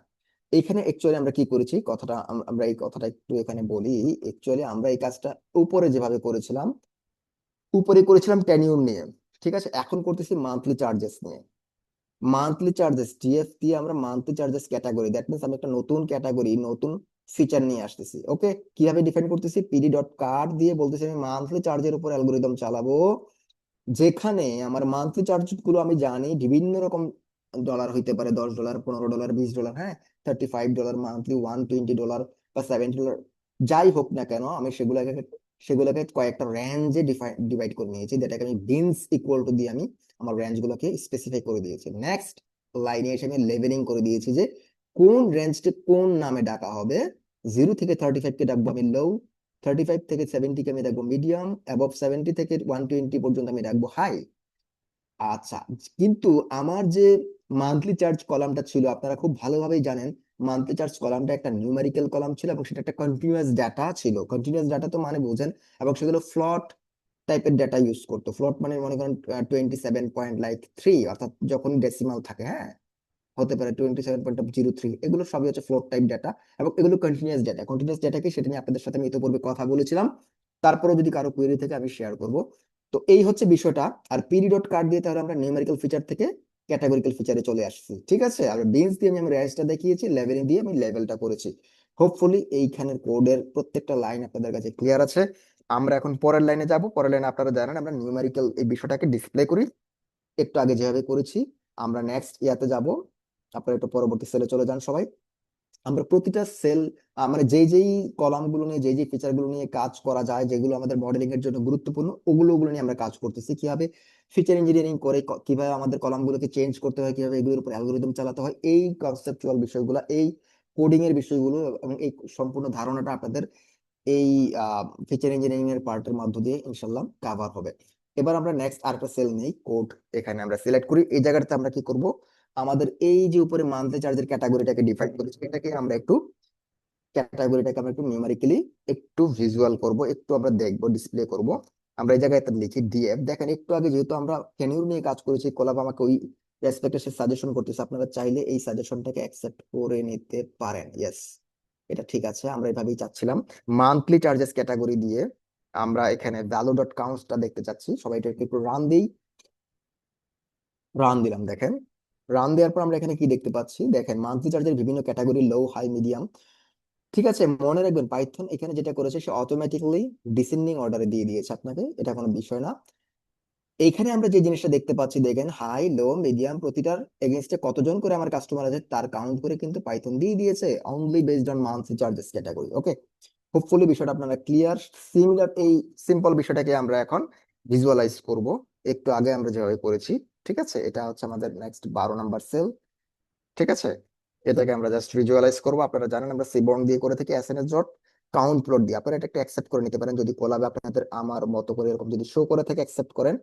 এখানে অ্যাকচুয়ালি আমরা কি করেছি, কথাটা আমরা এই কথাটা একটু এখানে বলি। অ্যাকচুয়ালি আমরা এই কাজটা উপরে যেভাবে করেছিলাম, উপরে করেছিলাম টেনিউর নিয়ে, ঠিক আছে, এখন করতেছি মান্থলি চার্জেস নিয়ে। মান্থলি চার্জেস টিএফ দিয়ে আমরা monthly charges category, that means আমি একটা নতুন ক্যাটাগরি, নতুন ফিচার নিয়ে আসতেছি। ওকে, কিভাবে ডিফাইন করতেছি? পিডি ডট কার্ড দিয়ে বলতেছি আমি মান্থলি চার্জের উপর অ্যালগোরিদম চালাবো, যেখানে আমার মান্থলি চার্জ গুলো আমি জানি বিভিন্ন রকম ডলার হইতে পারে, $10, $15, $20, হ্যাঁ, $35 মান্থলি, $120 বা $70, যাই হোক না কেন, আমি সেগুলোকে কয়েকটা রেঞ্জে ডিভাইড করে নিয়েছি, যেটাকে আমি বিনস ইকুয়াল টু দিয়ে আমি আমার রেঞ্জ গুলোকে স্পেসিফাই করে দিয়েছি। নেক্সট লাইনে এসে আমি লেভেলিং করে দিয়েছি যে কোন রেঞ্জটা কোন নামে ডাকা হবে। 0 থেকে 35 কে ডাকবো আমি লো, 35 থেকে 70 কে আমি রাখবো মিডিয়াম, অ্যাবভ 70 থেকে 120 পর্যন্ত আমি রাখবো হাই। আচ্ছা, কিন্তু আমার যে মান্থলি চার্জ কলামটা ছিল, আপনারা খুব ভালোভাবেই জানেন মান্থলি চার্জ কলামটা একটা নিউমেরিক্যাল কলাম ছিল এবং সেটা একটা কন্টিনিউয়াস ডাটা ছিল। কন্টিনিউয়াস ডাটা তো মানে বোঝেন, এবং সেগুলো ফ্লট টাইপের ডাটা ইউজ করতো। ফ্লট মানে মনে করেন 27.3, অর্থাৎ যখন ডেসিমাল থাকে, হ্যাঁ, হতে পারে 27.03, এগুলো সবই হচ্ছে ফ্লোট টাইপ ডাটা এবং এগুলো কন্টিনিউয়াস ডাটা। কন্টিনিউয়াস ডাটা কি সেটা নিয়ে আপনাদের সাথে আমি ইতিপূর্বে কথা বলেছিলাম, তারপরে যদি কারো কোয়েরি থেকে আমি শেয়ার করব। তো এই হচ্ছে বিষয়টা। আর পিডি ডট কার্ড দিয়ে তাহলে আমরা নিউমেরিক্যাল ফিচার থেকে ক্যাটাগরিক্যাল ফিচারে চলে আসছি, ঠিক আছে। আর বিনস দিয়ে আমি রেঞ্জটা দেখিয়েছি, লেভেলিং দিয়ে আমি লেভেলটা করেছি। হোপফুলি এইখানের কোডের প্রত্যেকটা লাইন আপনাদের কাছে ক্লিয়ার আছে। আমরা এখন পরের লাইনে যাব। পরের লাইনে আপনারা জানেন আমরা নিউমেরিক্যাল এই বিষয়টাকে ডিসপ্লে করি, একটু আগে যেভাবে করেছি। আমরা নেক্সট ইয়াতে যাব, আপনারা একটু পরবর্তী সেলে চলে যান সবাই। আমরা প্রতিটা সেল, মানে যেই যেই কলাম গুলো নিয়ে, যেই যেই ফিচার গুলো নিয়ে কাজ করা যায়, যেগুলো আমাদের মডেলিং এর জন্য গুরুত্বপূর্ণ, ওগুলো নিয়ে আমরা কাজ করতেছি। কিভাবে ফিচার ইঞ্জিনিয়ারিং করে, কিভাবে আমাদের কলাম গুলোকে চেঞ্জ করতে হয়, কিভাবে এগুলোর উপর অ্যালগোরিদম চালাতে হয়, এই কনসেপচুয়াল বিষয়গুলো, এই কোডিং এর বিষয়গুলো এবং এই সম্পূর্ণ ধারণাটা আপনাদের এই ফিচার ইঞ্জিনিয়ারিং এর পার্টের মধ্য দিয়ে ইনশাল্লাহ কাভার হবে। এবার আমরা নেক্সট আরেকটা সেল নেই, কোড। এখানে আমরা সিলেক্ট করি, এই জায়গাটাতে আমরা কি করব, আমাদের এই যে উপরে মান্থলি চার্জের ক্যাটাগরিটাকে ডিফাইন করেছি, ক্যাটাগরিটাকে আমরা একটু নিউমেরিক্যালি একটু ভিজুয়াল করব, একটু আমরা দেখবো, ডিসপ্লে করব। আমরা এই জায়গায় লিখি ডিএফ। দেখেন একটু আগে যেহেতু আমরা টেনিউর নিয়ে কাজ করেছি, কোলাব আমাকে ওই রেসপেক্টে সে সাজেশন করতেছে, আপনারা চাইলে এই সাজেশনটাকে অ্যাকসেপ্ট করে নিতে পারেন। ইয়েস, এটা ঠিক আছে, আমরা এভাবেই চাচ্ছিলাম। মান্থলি চার্জেস ক্যাটাগরি দিয়ে আমরা এখানে ভ্যালু ডট কাউন্টসটা দেখতে চাচ্ছি। সবাই এটা একটু রান দিই। রান দিলাম, দেখেন রান দেওয়ার পর আমরা এখানে কি দেখতে পাচ্ছি, দেখেন মান্থলি চার্জের বিভিন্ন ক্যাটাগরি, লো, হাই, মিডিয়াম। ঠিক আছে, মনে রাখবেন পাইথন এখানে যেটা করেছে সে অটোমেটিক্যালি ডিসেন্ডিং অর্ডারে দিয়ে দিয়েছে আপনাকে, এটা কোনো বিষয় না। এইখানে আমরা যে জিনিসটা দেখতে পাচ্ছি, দেখেন হাই, লো, মিডিয়াম, প্রতিটার এগেইনস্টে কতজন করে আমার কাস্টমার আছে তার কাউন্ট করে কিন্তু পাইথন দিয়ে দিয়েছে, only based on monthly charges category. Okay, hopefully বিষয়টা আপনারা ক্লিয়ার। সিমিলার এই সিম্পল বিষয়টাকে আমরা এখন ভিজুয়ালাইজ করব, একটু আগে আমরা যেভাবে করেছি। ঠিক আছে, এটা হচ্ছে আমাদের নেক্সট 12 নাম্বার সেল। ঠিক আছে, এটাকে আমরা জাস্ট ভিজুয়ালাইজ করবো। আপনারা জানেন আমরা সিবর্ন দিয়ে করে থাকি, এসএনএস ডট কাউন্ট প্লট দিয়ে। আপনারা এটা একটা অ্যাকসেপ্ট করে নিতে পারেন যদি কোলাবে আপনাদের আমার মতো করে এরকম যদি শো করে থাকে, অ্যাকসেপ্ট করেন।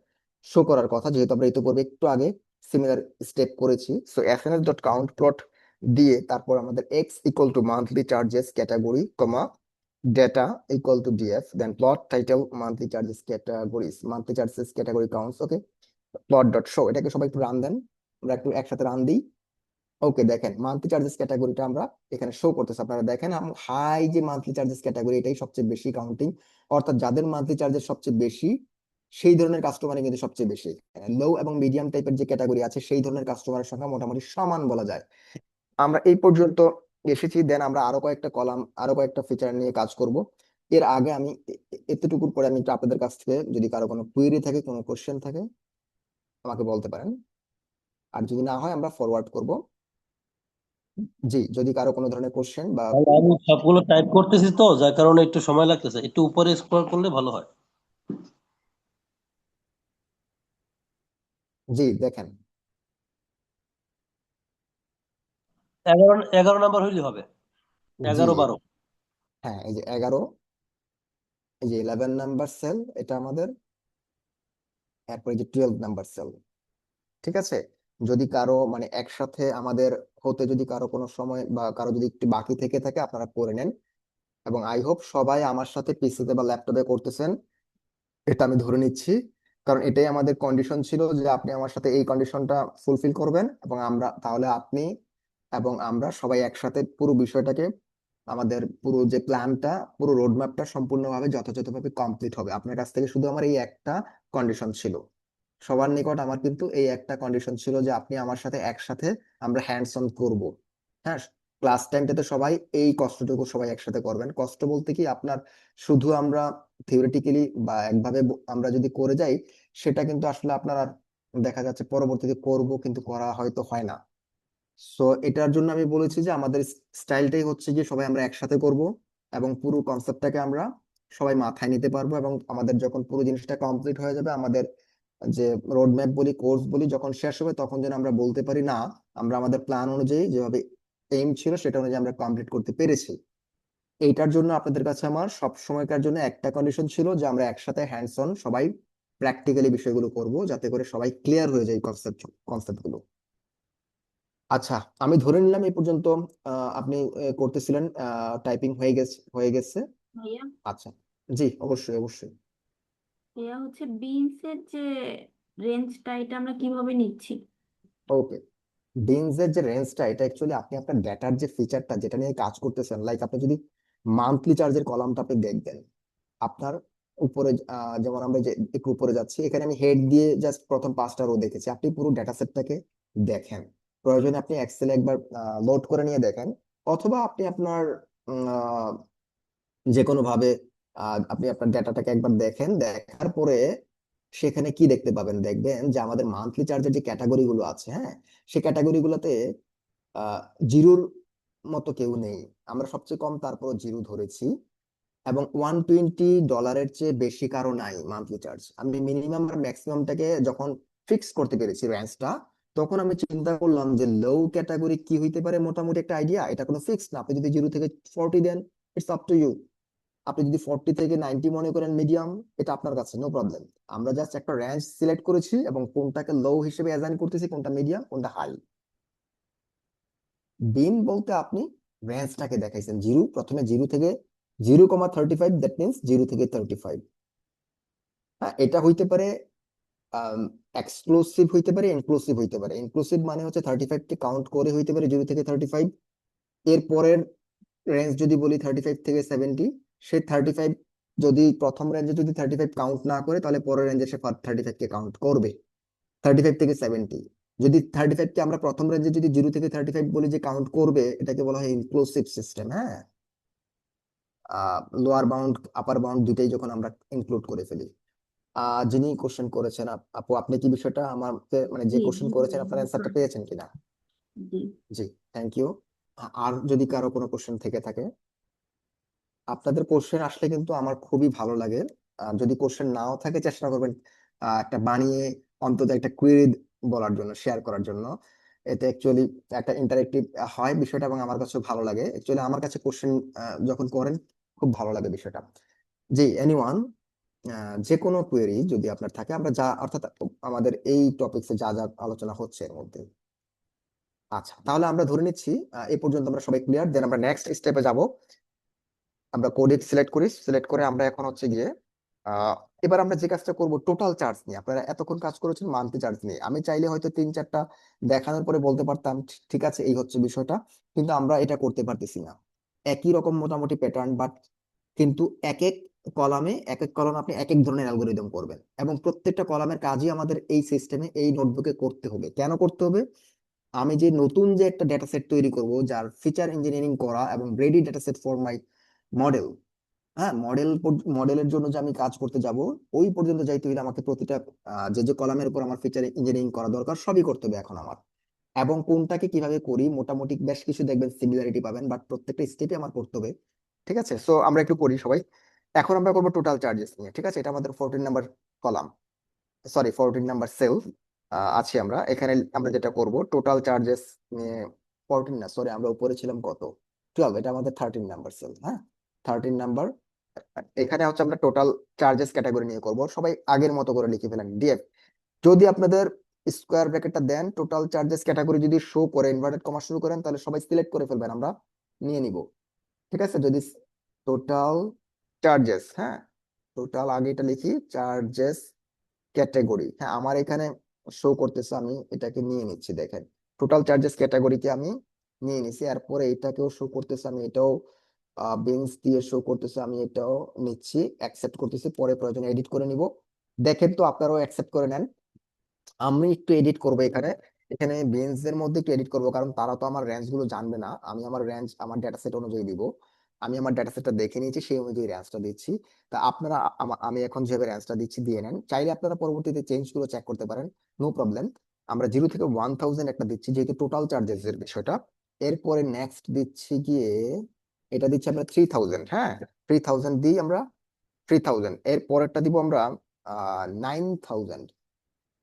শো করার কথা, যেহেতু আমরা ইতিপূর্বে একটু আগে সিমিলার স্টেপ করেছি। So SNS dot count plot দিয়ে তারপর আমাদের x equal to monthly charges category, comma data equal to DF, then plot title monthly charges categories, monthly charges category counts. Okay, plot dot show, এটাকে সবাই একটু run দেন, আমরা একটু একসাথে run দিই। ওকে, দেখেন মান্থলি চার্জেস ক্যাটাগরিটা আমরা এখানে শো করতেছে। আপনারা দেখেন হাই যে মান্থলি চার্জেস ক্যাটাগরি, এটাই সবচেয়ে বেশি কাউন্টিং, অর্থাৎ যাদের মান্থলি চার্জেস সবচেয়ে বেশি সেই ধরনের কাস্টমারই কিন্তু সবচেয়ে বেশি। লো এবং মিডিয়াম টাইপের যে ক্যাটাগরি আছে সেই ধরনের কাস্টমারের সংখ্যা মোটামুটি সমান বলা যায়। আমরা এই পর্যন্ত এসেছি, দেন আমরা আরো কয়েকটা কলাম, আরো কয়েকটা ফিচার নিয়ে কাজ করব। এর আগে আমি এতটুকুর পরে আমি একটু আপনাদের কাছ থেকে যদি কারো কোনো কুয়েরি থাকে, কোনো কোশ্চেন থাকে আমাকে বলতে পারেন, আর যদি না হয় আমরা ফরওয়ার্ড করব। জি, যদি কারো কোনো ধরনের কোশ্চেন বা, তাহলে আমি সবগুলো টাইপ করতেছি তো, যার কারণে একটু সময় লাগতেছে, একটু উপরে স্ক্রল করলে ভালো হয়। জি দেখেন, 11 নাম্বার হইলে হবে, জি 11 12। হ্যাঁ, এই যে 11, এই যে 11 নাম্বার সেল এটা আমাদের, এরপরে যে 12 নাম্বার সেল। ঠিক আছে, যদি কারো মানে একসাথে আমাদের হতে যদি কারো কোনো সময় বা কারো যদি একটু বাকি থেকে থাকে আপনারা করে নেন। এবং আই হোপ সবাই আমার সাথে পিসিতে বা ল্যাপটপে করতেছেন, এটা আমি ধরে নিচ্ছি, কারণ এটাই আমাদের কন্ডিশন ছিল যে আপনি আমার সাথে এই কন্ডিশনটা ফুলফিল করবেন এবং আমরা তাহলে আপনি এবং আমরা সবাই একসাথে পুরো বিষয়টাকে, আমাদের পুরো যে প্ল্যানটা, পুরো রোড ম্যাপটা সম্পূর্ণভাবে যথাযথভাবে কমপ্লিট হবে। আপনার কাছ থেকে শুধু আমার এই একটা কন্ডিশন ছিল, সবার নিকট আমার কিন্তু এই একটা কন্ডিশন ছিল যে আপনি আমার সাথে একসাথে আমরা হ্যান্ডস অন করব। হ্যাঁ, ক্লাস টাইমটাতে সবাই এই কষ্টটুকু সবাই একসাথে করবেন। কষ্ট বলতে কি আপনার শুধু আমরা থিওরিটিক্যালি বা একভাবে আমরা যদি করে যাই, সেটা কিন্তু আসলে আপনার আর দেখা যাচ্ছে পরবর্তীতে করব কিন্তু করা হয়তো হয় না। সো এটার জন্য আমি বলেছি যে আমাদের স্টাইলটাই হচ্ছে যে সবাই আমরা একসাথে করব এবং পুরো কনসেপ্টটাকে আমরা সবাই মাথায় নিতে পারবো, এবং আমাদের যখন পুরো জিনিসটা কমপ্লিট হয়ে যাবে, আমাদের যে রোড ম্যাপ বলি কোর্স বলি যখন শেষ হবে, তখন যেন আমরা বলতে পারি না আমরা আমাদের প্ল্যান অনুযায়ী যেভাবে এইম ছিল সেটা অনুযায়ী আমরা কমপ্লিট করতে পেরেছি। এইটার জন্য আপনাদের কাছে আমার সব সময়কার জন্য একটা কন্ডিশন ছিল যে আমরা একসাথে হ্যান্ডস অন সবাই প্র্যাকটিক্যালি বিষয়গুলো করব, যাতে করে সবাই ক্লিয়ার হয়ে যায় কনসেপ্ট গুলো। আচ্ছা, আমি ধরে নিলাম এই পর্যন্ত আপনি করতেছিলেন, টাইপিং হয়ে গেছে। ভাইয়া, আচ্ছা, জি অবশ্যই অবশ্যই। ভাইয়া হচ্ছে বিনসের যে রেঞ্জটা এটা আমরা কিভাবে নিচ্ছি? ওকে, বিনস এর যে রেঞ্জটা, এটা অ্যাকচুয়ালি আপনি আপনার ডেটার যে ফিচারটা যেটা নিয়ে কাজ করতেছেন, লাইক আপনি যদি মান্থলি চার্জের কলামটা আপনি দেখবেন, আপনার উপরে যেমন আমরা যে একটু উপরে যাচ্ছি, এখানে আমি হেড দিয়ে জাস্ট প্রথম 5টা রো দেখেছি। আপনি পুরো ডেটা সেটটাকে দেখেন, প্রয়োজনে আপনি এক্সেলে একবার লোড করে নিয়ে দেখেন, অথবা আপনি আপনার যে কোনো ভাবে আপনি আপনার ডেটাটাকে একবার দেখেন। দেখার পরে সেখানে কি দেখতে পাবেন, দেখবেন যে আমাদের মান্থলি চার্জের যে ক্যাটাগরি গুলো আছে, হ্যাঁ, সেই ক্যাটাগরি গুলোতে জিরোর মতো কেউ নেই। আমরা সবচেয়ে কম তারপর জিরো ধরেছি, এবং $120 চেয়ে বেশি কারো নাই মান্থলি চার্জ। আমি মিনিমাম আর ম্যাক্সিমামটাকে যখন ফিক্স করতে পেরেছি রেঞ্জটা, তখন আমি চিন্তা করলাম যে লো ক্যাটাগরি কি হইতে পারে, মোটামুটি একটা আইডিয়া। এটা কোনো ফিক্স না, আপনি যদি 0 থেকে 40 দেন, ইটস আপ টু ইউ। আপনি যদি 40 থেকে 90 মনে করেন মিডিয়াম, এটা আপনার কাছে নো প্রবলেম। আমরা জাস্ট একটা রেঞ্জ সিলেক্ট করেছি এবং কোনটাকে লো হিসেবে অ্যাসাইন করতেছি, কোনটা মিডিয়াম কোনটা হাই। বিন বলতে আপনি রেঞ্জটাকে দেখাইছেন, জিরো, প্রথমে 0 থেকে 0,35, দ্যাট মিনস 0 থেকে 35। হ্যাঁ, এটা হইতে পারে এক্সক্লুসিভ, হইতে পারে ইনক্লুসিভ, হইতে পারে। ইনক্লুসিভ মানে হচ্ছে 35কে কাউন্ট করে হইতে পারে 0 থেকে 35। এর পরের রেঞ্জ যদি বলি 35 থেকে 70, সেই 35 যদি প্রথম রেঞ্জে যদি 35 কাউন্ট না করে, তাহলে পরের রেঞ্জে সে 35কে কাউন্ট করবে। 35 থেকে 70, যদি 35কে আমরা প্রথম রেঞ্জে যদি 0 থেকে 35 বলি যে কাউন্ট করবে, এটাকে বলা হয় ইনক্লুসিভ সিস্টেম। হ্যাঁ, লোয়ার বাউন্ড আপার বাউন্ড দুইটাই যখন আমরা ইনক্লুড করে ফেলি। যিনি কোশ্চেন করেছেন, আপু, আপনি কি বিষয়টা আমাকে মানে যে জি জি কোশ্চেন করেছেন ভাইয়া, আপনার বুঝতে অ্যান্সারটা পারছি। পেয়েছেন কিনা? জি জি, থ্যাংক ইউ। আর যদি কারো কোনো কোশ্চেন থেকে থাকে, আপনাদের কোশ্চেন আসলে কিন্তু আমার খুবই ভালো লাগে। যদি কোশ্চেন নাও থাকে, চেষ্টা করবেন একটা বানিয়ে অন্তত একটা কুইরি বলার জন্য, শেয়ার করার জন্য। এতে অ্যাকচুয়ালি একটা ইন্টারেক্টিভ হয় বিষয়টা, এবং আমার কাছে ভালো লাগে। অ্যাকচুয়ালি আমার কাছে কোশ্চেন যখন করেন, খুব ভালো লাগে বিষয়টা। জি, এনিওয়ান, যে কোনো কোয়েরি যদি আপনার থাকে, আমরা যা অর্থাৎ আমাদের এই টপিকসে যা যা আলোচনা হচ্ছে এর মধ্যে। আচ্ছা, তাহলে আমরা ধরে নিচ্ছি এই পর্যন্ত আমরা সবাই ক্লিয়ার। দেন আমরা নেক্সট স্টেপে যাব। আমরা কোডেক সিলেক্ট করি, সিলেক্ট করে আমরা এখন হচ্ছে গিয়ে আহ, এবার আমরা যে কাজটা করব টোটাল চার্জ নিয়ে। আপনারা এতক্ষণ কাজ করেছেন মান্থলি চার্জ নিয়ে, আমি চাইলে হয়তো 3-4টা দেখানোর পরে বলতে পারতাম ঠিক আছে এই হচ্ছে বিষয়টা, কিন্তু আমরা এটা করতে পারতেছি না। একই রকম মোটামুটি প্যাটার্ন, বাট কিন্তু এক এক কলামে, এক এক কলামে আপনি এক এক ধরনের অ্যালগোরিদম করবেন, এবং প্রত্যেকটা কলামের কাজই আমাদের এই সিস্টেমে এই নোটবুকে করতে হবে। কেন করতে হবে? আমি যে নতুন যে একটা ডেটা সেট তৈরি করব, যার ফিচার ইঞ্জিনিয়ারিং করা এবং ready data set for my model, হ্যাঁ, মডেলের জন্য যে আমি কাজ করতে যাব, ওই পর্যন্ত যাইতে হলে আমাকে প্রতিটা যে যে কলামের উপর আমার ফিচার ইঞ্জিনিয়ারিং করা দরকার সবই করতে হবে এখন আমার। এবং কোনটাকে কিভাবে করি, মোটামুটি বেশ কিছু দেখবেন সিমিলারিটি পাবেন, বাট প্রত্যেকটা স্টেপে আমার করতে হবে। ঠিক আছে, সো আমরা একটু করি সবাই। এখন আমরা করবো টোটাল চার্জেস নিয়ে। ঠিক আছে, এটা আমাদের 14 number column, sorry 14 number cell আছি আমরা এখানে। আমরা যেটা করব টোটাল চার্জেস নিয়ে, 14 না, সরি, আমরা উপরে ছিলাম কত, 12, এটা আমাদের 13 নাম্বার সেল। হ্যাঁ, 13 নাম্বার। এখানে হচ্ছে আমরা টোটাল চার্জেস ক্যাটাগরি নিয়ে করব। সবাই আগের মতো করে লিখে ফেলেন ডিএফ। যদি আপনাদের স্কোয়ার ব্র্যাকেটটা দেন, টোটাল চার্জেস ক্যাটাগরি যদি শো করে ইনভার্টেড কমা শুরু করেন, তাহলে সবাই সিলেক্ট করে ফেলবেন, আমরা নিয়ে নিব। ঠিক আছে, যদি টোটাল চার্জেস, হ্যাঁ, টোটাল আগে এটা লিখি, চার্জেস ক্যাটাগরি, হ্যাঁ, আমার এখানে শো করতেছে, আমি এটাকে নিয়ে নিচ্ছি। দেখেন, টোটাল চার্জেস ক্যাটাগরিকে আমি নিয়ে নিছি। এরপরে এটাকেও শো করতেছে, আমি এটাও বিনস দিয়ে শো করতেছে, আমি এটাও নিচ্ছি, অ্যাকসেপ্ট করতেছি, পরে প্রয়োজনে এডিট করে নিব। দেখেন তো আপনারাও অ্যাকসেপ্ট করে নেন। আমি একটু এডিট করবো এখানে, এখানে বেঞ্চ এর মধ্যে একটু এডিট করবো, কারণ তারা তো আমার রেঞ্জ গুলো জানবে না। আমি আমার রেঞ্জ আমার ডেটা সেট অনুযায়ী দিব। আমি আমার ডেটা সেটটা দেখে নিয়েছি, সেই অনুযায়ী রেঞ্জটা দিচ্ছি। তা আপনারা আমি এখন যেভাবে রেঞ্জটা দিচ্ছি দিয়ে নেন, চাইলে আপনারা পরবর্তীতে চেঞ্জ গুলো চেক করতে পারেন, নো প্রবলেম। আমরা 0 থেকে 1000 একটা দিচ্ছি, যেহেতু টোটাল চার্জেস এর বিষয়টা। এরপরে নেক্সট দিচ্ছি গিয়ে, এটা দিচ্ছি আমরা 3000, হ্যাঁ 3000 দিই আমরা, 3000। এর পরেরটা দিব আমরা 9000।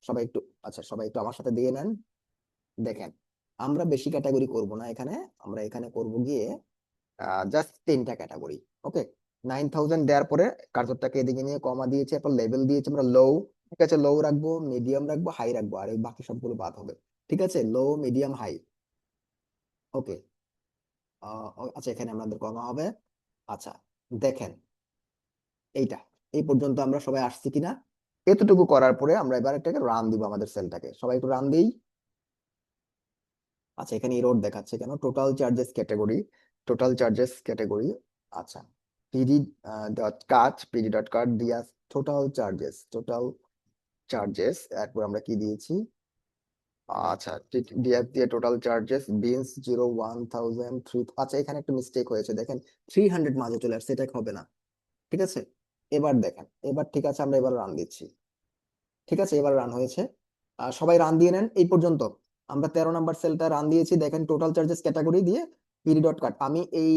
সবাই একটু, আচ্ছা সবাই একটু আমার সাথে দিয়ে নেন। দেখেন, আমরা বেশি ক্যাটাগরি করব না এখানে, আমরা এখানে করব গিয়ে জাস্ট 10টা ক্যাটাগরি। ওকে, 9000 দেওয়ার পরে কার্সরটাকে এদিকে নিয়ে কমা দিয়েছি, এরপর লেভেল দিয়েছি আমরা লো। ঠিক আছে, লো রাখবো, মিডিয়াম রাখবো, হাই রাখবো, আর এই বাকি সবগুলো বাদ হবে। ঠিক আছে, লো, মিডিয়াম, হাই। ওকে, আচ্ছা এখানে আমাদের কমা হবে। আচ্ছা, দেখেন এইটা, এই পর্যন্ত আমরা সবাই আসছি কিনা। এতটুকু করার পরে আমরা এবার এটাকে রান দিব, আমাদের সেলটাকে সবাই একটু রান দিই। আচ্ছা, এখানে এরর দেখাচ্ছে কেন? Total charges category, total charges category. আচ্ছা, পিডি ডট কাট, পিডি ডট কাট দিয়া টোটাল চার্জেস, টোটাল চার্জেস, এরপর আমরা কি দিয়েছি? আচ্ছা, ডিএফ দিয়ে টোটাল চার্জেস বিনস 0 1003। আচ্ছা, এখানে একটা মিস্টেক হয়েছে, দেখেন 300 মাঝে চলে আসছে, এটা হবে না। ঠিক আছে, এবার দেখেন, এবার ঠিক আছে, আমরা এবার রান দিচ্ছি। ঠিক আছে, এবার রান হয়েছে। সবাই রান দিয়ে নেন এই পর্যন্ত। আমরা 13 নাম্বার সেলটা রান দিয়েছি, দেখেন টোটাল চার্জেস ক্যাটাগরি দিয়ে পিডি ডট কাট। আমি এই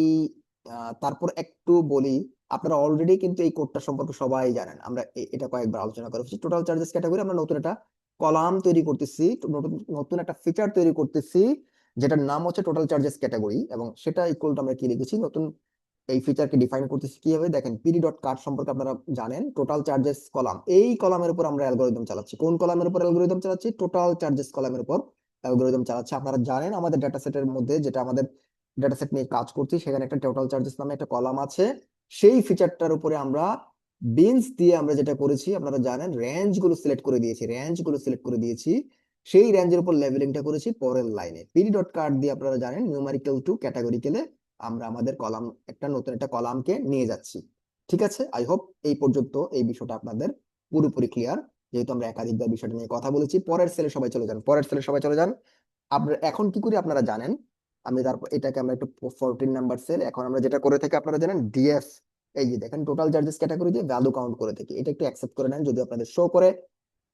তারপর একটু বলি, আপনারা অলরেডি কিন্তু এই কোডটা সম্পর্কে সবাই জানেন, আমরা এটা কয়েকবার আলোচনা করেছি। টোটাল চার্জেস ক্যাটাগরি আমরা নতুন একটা কলাম তৈরি করতেছি, নতুন নতুন একটা ফিচার তৈরি করতেছি, যেটার নাম হচ্ছে টোটাল চার্জেস ক্যাটাগরি, এবং সেটা ইকুয়াল টু আমরা কি লিখেছি, নতুন এই ফিচারকে ডিফাইন করতেছি কিভাবে। দেখেন, পিডি ডট কার্ড সম্পর্কে আপনারা জানেন, টোটাল চার্জেস কলাম, এই কলামের উপর আমরা অ্যালগোরিদম চালাচ্ছি। কোন কলামের উপর অ্যালগোরিদম চালাচ্ছি? টোটাল চার্জেস কলামের উপর অ্যালগোরিদম চালাচ্ছি। আপনারা জানেন আমাদের ডেটা সেটের মধ্যে, যেটা আমাদের ডেটা সেট নিয়ে কাজ করছি, সেখানে একটা টোটাল চার্জেস নামে একটা কলাম আছে। সেই ফিচারটার উপরে আমরা বিনস দিয়ে আমরা যেটা করেছি, আপনারা জানেন রেঞ্জ গুলো সিলেক্ট করে দিয়েছি, রেঞ্জ গুলো সিলেক্ট করে দিয়েছি। সেই রেঞ্জের উপর লেভেলিংটা করেছি পরের লাইনে। পিডি ডট কার্ড দিয়ে আপনারা জানেন নিউমারিক্যাল টু ক্যাটাগরিক্যালে আমরা আমাদের কলাম, একটা নতুন একটা কলামকে নিয়ে যাচ্ছি। ঠিক আছে, আই হোপ এই পর্যন্ত এই বিষয়টা আপনাদের পুরোপুরি ক্লিয়ার। যেহেতু আমরা একাধিকবার বিষয়টা নিয়ে কথা বলেছি, পরের সেলে সবাই চলে যান, পরের সেলে সবাই চলে যান। আপনারা এখন কি করি আপনারা জানেন, আমি তারপর এটাকে আমরা একটু 14 নাম্বার সেল, এখন আমরা যেটা করে থাকি আপনারা জানেন ডিএফ। এই যে দেখেন, টোটাল চার্জেস ক্যাটাগরি দিয়ে ভ্যালু কাউন্ট করে থাকি, এটা একটু অ্যাকসেপ্ট করে নেন, যদি আপনাদের শো করে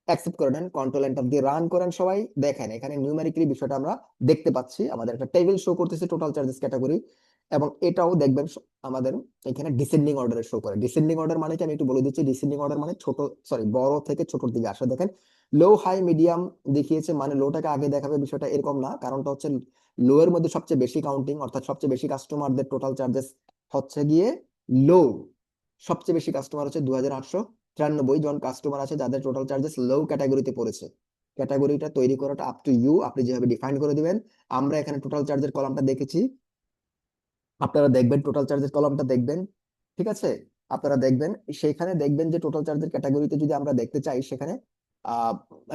অ্যাকসেপ্ট করে নেন, কন্ট্রোল এন্টার দিয়ে রান করেন সবাই। দেখেন এখানে নিউমেরিক্যালি বিষয়টা আমরা দেখতে পাচ্ছি, আমাদের একটা টেবিল শো করতেছে টোটাল চার্জেস ক্যাটাগরি। এবং এটাও দেখবেন আমাদের এখানে ডিসেন্ডিং অর্ডারে শো করে। ডিসেন্ডিং অর্ডার মানে কি আমি একটু বলে দিচ্ছি, ডিসেন্ডিং অর্ডার মানে ছোট, সরি বড় থেকে ছোটর দিকে আসা। দেখেন লো, হাই, মিডিয়াম দেখিয়েছে, মানে লোটাকে আগে দেখাবে বিষয়টা এরকম না, কারণটা হচ্ছে লো এর মধ্যে সবচেয়ে বেশি কাউন্টিং, অর্থাৎ সবচেয়ে বেশি কাস্টমারদের টোটাল চার্জেস হচ্ছে গিয়ে লো। সবচেয়ে বেশি কাস্টমার হচ্ছে 2893 জন কাস্টমার আছে, যাদের টোটাল চার্জেস লো ক্যাটাগরিতে পড়েছে। ক্যাটাগরিটা তৈরি করাটা আপ টু ইউ, আপনি যেভাবে ডিফাইন করে দিবেন। আমরা এখানে টোটাল চার্জের কলামটা দেখেছি, আপনারা দেখবেন টোটাল চার্জের কলামটা দেখবেন। ঠিক আছে, আপনারা দেখবেন, সেইখানে দেখবেন যে টোটাল চার্জের ক্যাটাগরিতে যদি আমরা দেখতে চাই, সেখানে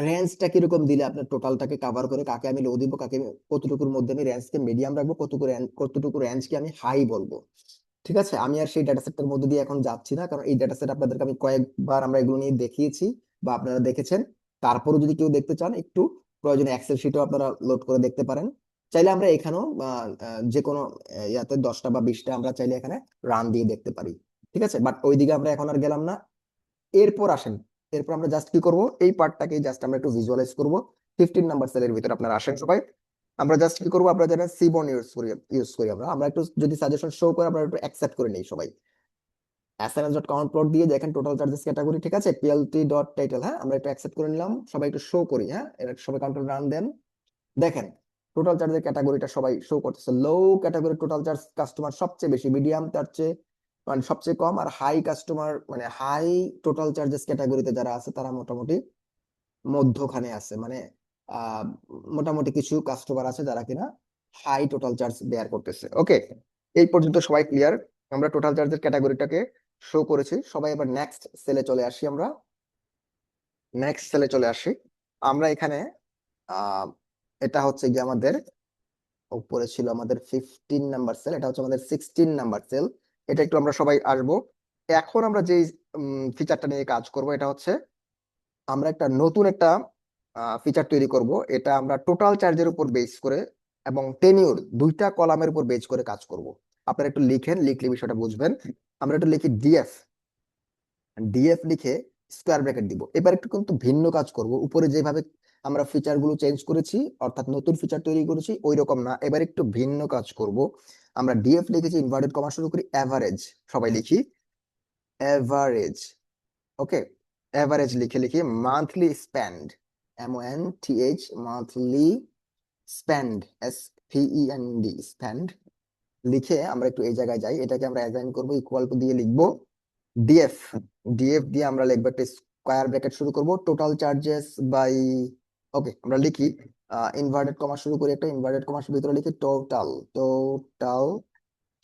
রেঞ্জটা কিরকম দিলে আপনার টোটালটাকে কাভার করে, কাকে আমি লো দিব, কাকে কতটুকুর মধ্যে আমি রেঞ্জকে মিডিয়াম রাখবো, কতটুকু রেঞ্জকে আমি হাই বলবো। ঠিক আছে, আমি আর সেই ডেটা সেটটার মধ্যে দিয়ে এখন যাচ্ছি না, কারণ এই ডেটা সেট আপনাদেরকে আমি কয়েকবার আমরা এগুলো নিয়ে দেখিয়েছি, বা আপনারা দেখেছেন। তারপরে যদি কেউ দেখতে চান, একটু প্রয়োজনে এক্সেল শিটও আপনারা লোড করে দেখতে পারেন। চাইলে আমরা এখানেও যে কোনো ইয়াতে 10টা বা 20টা আমরা চাইলে এখানে রান দিয়ে দেখতে পারি। ঠিক আছে, বাট ওইদিকে আমরা এখন আর গেলাম না। এরপর আসেন, এরপর আমরা জাস্ট কি করব, এই পার্টটাকে জাস্ট আমরা একটু ভিজুয়ালাইজ করব। 15 নাম্বার সেলের ভিতরে আপনারা আসেন সবাই। আমরা জাস্ট কি করবো, আপনারা জানেন সিবন ইউজ করি আমরা, আমরা একটু যদি সাজেশন শো করে আমরা একটু অ্যাকসেপ্ট করে নিই সবাই। এসএমএস ডট কাউন্ট প্লট দিয়ে দেখেন টোটাল চার্জেস ক্যাটাগরি, ঠিক আছে, পিএলটি ডট টাইটেল, হ্যাঁ আমরা একটু অ্যাকসেপ্ট করে নিলাম, সবাই একটু শো করি, হ্যাঁ এটা সবাই কন্ট্রোল রান দেন। দেখেন টোটাল চার্জের ক্যাটাগরিটা সবাই শো করতেছে, লো ক্যাটাগরি টোটাল চার্জ কাস্টমার সবচেয়ে বেশি, মিডিয়াম তার চেয়ে মানে সবচেয়ে কম, আর হাই কাস্টমার মানে হাই টোটাল চার্জেস ক্যাটাগরিতে যারা আছে তারা মোটামুটি মধ্যখানে আছে, মানে আহ মোটামুটি কিছু কাস্টমার আছে যারা কিনা হাই টোটাল চার্জ বেয়ার করতেছে। ওকে, এই পর্যন্ত সবাই ক্লিয়ার। আমরা টোটাল চার্জের ক্যাটাগরিটাকে শো করেছি সবাই, এবার নেক্সট সেলে চলে আসি আমরা, নেক্সট সেলে চলে আসি আমরা এখানে। আহ এটা হচ্ছে গিয়ে আমাদের উপরে ছিল আমাদের 15 নাম্বার সেল, এটা হচ্ছে আমাদের 16 নাম্বার সেল। এটা একটু আমরা সবাই আসবো। এখন আমরা যে ফিচারটা নিয়ে কাজ করব, এটা হচ্ছে আমরা একটা নতুন একটা ফিচার তৈরি করব। এটা আমরা টোটাল চার্জের উপর বেস করে এবং টেনিউর দুইটা কলামের উপর বেস করে কাজ করব। আপনারা একটু লিখেন, লিখলে বিষয়টা বুঝবেন। আমরা একটু লিখি ডিএফ। ডিএফ লিখে স্কোয়ার ব্র্যাকেট দিব। এবার একটু কিন্তু ভিন্ন কাজ করব। উপরে যেভাবে আমরা ফিচার গুলো চেঞ্জ করেছি, অর্থাৎ নতুন ফিচার তৈরি করেছি, ওই রকম না, এবার একটু ভিন্ন কাজ করব। আমরা ডিএফ লিখেছি, ইনভার্টেড কমা শুরু করি, অ্যাভারেজ। সবাই লিখি অ্যাভারেজ। ওকে, অ্যাভারেজ লিখে লিখে monthly spend, MONTH, monthly spend, SPEND, spend লিখে আমরা একটু এই জায়গায় যাই। এটাকে আমরা অ্যাসাইন করব, ইকুয়াল টু দিয়ে লিখবো ডিএফ। ডিএফ দিয়ে আমরা লিখবো একটা স্কোয়ার ব্র্যাকেট শুরু করব, টোটাল চার্জেস বাই, ওকে আমরা লিখি ইনভার্টেড কমা শুরু করি, একটা ইনভার্টেড কমার ভিতরে লিখি টোটাল, টোটাল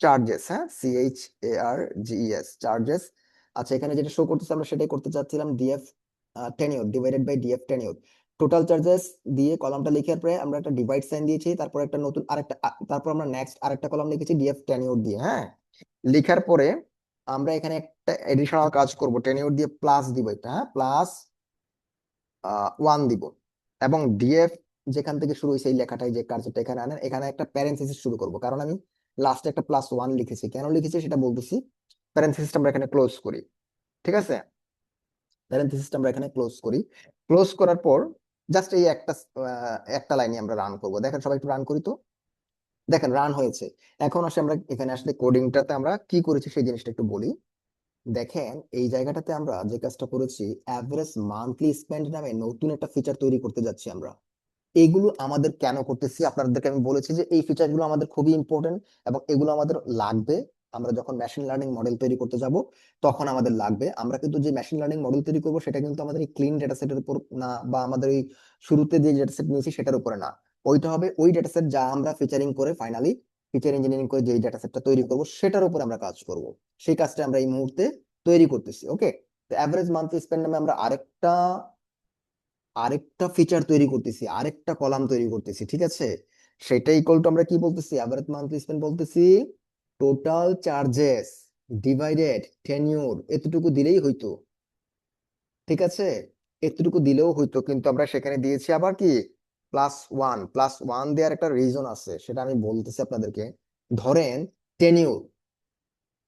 চার্জেস, হ্যাঁ, CHARGES, চার্জেস। আচ্ছা, এখানে যেটা শো করতেছে আমরা সেটাই করতে চাচ্ছিলাম, DF tenure divided by DF tenure. Total charges দিয়ে কলামটা লিখার পরে আমরা একটা ডিভাইড সাইন দিয়েছি, তারপর একটা নতুন আরেকটা তারপর আমরা নেক্সট আরেকটা কলাম লিখেছি ডিএফ টেনিওর দিয়ে, হ্যাঁ। লিখার পরে আমরা এখানে একটা এডিশনাল কাজ করব, টেনিওর দিয়ে প্লাস দিব, এটা হ্যাঁ প্লাস 1 দিব। এবং ডিএফ যেখান থেকে শুরু হয়েছে এই লেখাটাই, যে কার্সরটা এখানে আনেন, এখানে একটা প্যারেনথেসিস শুরু করব, কারণ আমি লাস্টে একটা +1 লিখেছি। কেন লিখেছি সেটা বলতেছি। প্যারেনথেসিসটা আমরা এখানে ক্লোজ করি, ঠিক আছে। প্যারেনথেসিসটা আমরা এখানে ক্লোজ করি। ক্লোজ করার পর জাস্ট এই একটা লাইনে আমরা রান করব। দেখেন সবাই একটু রান করি তো। দেখেন রান হয়েছে। এখন আসলে আমরা এখানে আসলে কোডিংটাতে আমরা কি করেছি সেই জিনিসটা একটু বলি। দেখেন এই জায়গাটাতে আমরা যে কাজটা করেছি, অ্যাভারেজ মান্থলি স্পেন্ড নামে নতুন একটা ফিচার তৈরি করতে যাচ্ছি আমরা। এগুলো আমাদের কেন করতেছি, আপনাদেরকে আমি বলেছি যে এই ফিচারগুলো আমাদের খুবই ইম্পর্টেন্ট এবং এগুলো আমাদের লাগবে। আমরা যখন মেশিন লার্নিং মডেল তৈরি করতে যাব তখন আমাদের লাগবে। আমরা কিন্তু যে মেশিন লার্নিং মডেল তৈরি করব সেটা কিন্তু আমাদের এই ক্লিন ডেটা সেটের উপর না, বা আমাদের এই শুরুতে যে ডেটা সেট নিয়েছি সেটার উপরে না। ওইটা হবে ওই ডেটা সেট যা আমরা ফিচারিং করে ফাইনালি ফিচার ইঞ্জিনিয়ারিং করে যে ডেটা সেটটা তৈরি করব সেটার উপরে আমরা কাজ করব। সেই কাজটা আমরা এই মুহূর্তে তৈরি করতেছি। ওকে, তো অ্যাভারেজ মান্থলি স্পেন্ড নামে আমরা আরেকটা আরেকটা ফিচার তৈরি করতেছি, আরেকটা কলাম তৈরি করতেছি, ঠিক আছে। সেটা ইকুয়াল টু আমরা কি বলতেছি, এভারেজ মান্থলি স্পেন্ড বলতেছি টোটাল চার্জেস ডিভাইডেড টেনিউর, এতটুকু দিলেই হইতো, ঠিক আছে। এতটুকু দিলেও হইতো, কিন্তু আমরা সেখানে দিয়েছি আবার কি +1। +1 দেওয়ার একটা রিজন আছে, সেটা আমি বলতেছি আপনাদেরকে। ধরেন টেনিউর,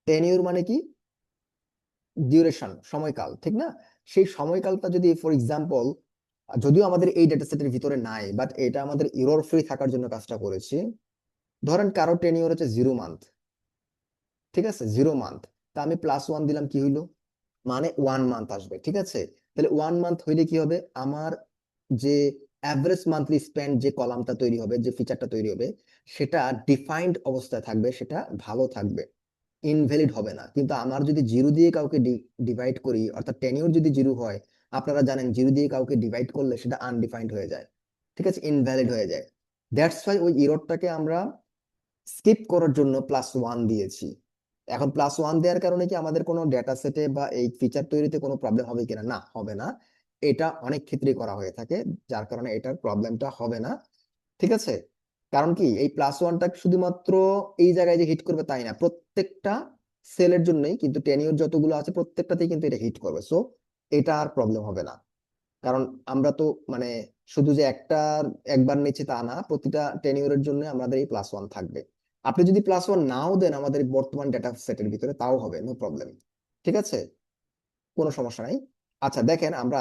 টেনিউর মানে কি, ডিউরেশন, সময়কাল, ঠিক না। সেই সময়কালটা যদি ফর এক্সাম্পল, যদিও আমাদের এই ডেটা সেটের ভিতরে নাই, বাট এটা আমাদের এরর ফ্রি থাকার জন্য কাজটা করেছি। ধরেন কারো টেনিওর হচ্ছে 0 মান্থ, ঠিক আছে, 0 মান্থ। তা আমি +1 দিলাম, কি হইলো, মানে 1 মান্থ আসবে, ঠিক আছে। তাহলে 1 মান্থ হইলে কি হবে, আমার যে অ্যাভারেজ মান্থলি স্পেন্ড যে কলামটা তৈরি হবে, যে ফিচারটা তৈরি হবে, সেটা ডিফাইন্ড অবস্থায় থাকবে, সেটা ভালো থাকবে, ইনভ্যালিড হবে না। কিন্তু আমার যদি 0 দিয়ে কাউকে ডিভাইড করি, অর্থাৎ টেনিওর যদি 0 হয়, আপনারা জানেন 0 দিয়ে কাউকে ডিভাইড করলে সেটা আনডিফাইন্ড হয়ে যায়, ঠিক আছে, ইনভ্যালিড হয়ে যায়। দ্যাটস ওয়াই ওই ইররটাকে আমরা স্কিপ করার জন্য +1 দিয়েছি। এখন +1 দেওয়ার কারণে কি আমাদের কোনো ডেটা সেটে বা এই ফিচার তৈরিতে কোনো প্রবলেম হবে কিনা, না হবে না। এটা অনেক ক্ষেত্রেই করা হয়ে থাকে, যার কারণে এটার প্রবলেমটা হবে না, ঠিক আছে। কারণ কি এই +1টা শুধুমাত্র এই জায়গায় যে হিট করবে তাই না, প্রত্যেকটা সেলের জন্যই কিন্তু টেনিওর যতগুলো আছে প্রত্যেকটাতেই কিন্তু এটা হিট করবে। সো এটা আর প্রবলেম হবে না। কারণ আমরা তো মানে শুধু যে একবার নিচ্ছি তা না, প্রতিটা টেনিওরের জন্য আমাদের এই +1 থাকবে। আপনি যদি +1 নাও দেন আমাদের এই বর্তমান ডেটা সেটের ভিতরে, তাও হবে, নো প্রবলেম, ঠিক আছে, কোনো সমস্যা নাই। আচ্ছা দেখেন, আমরা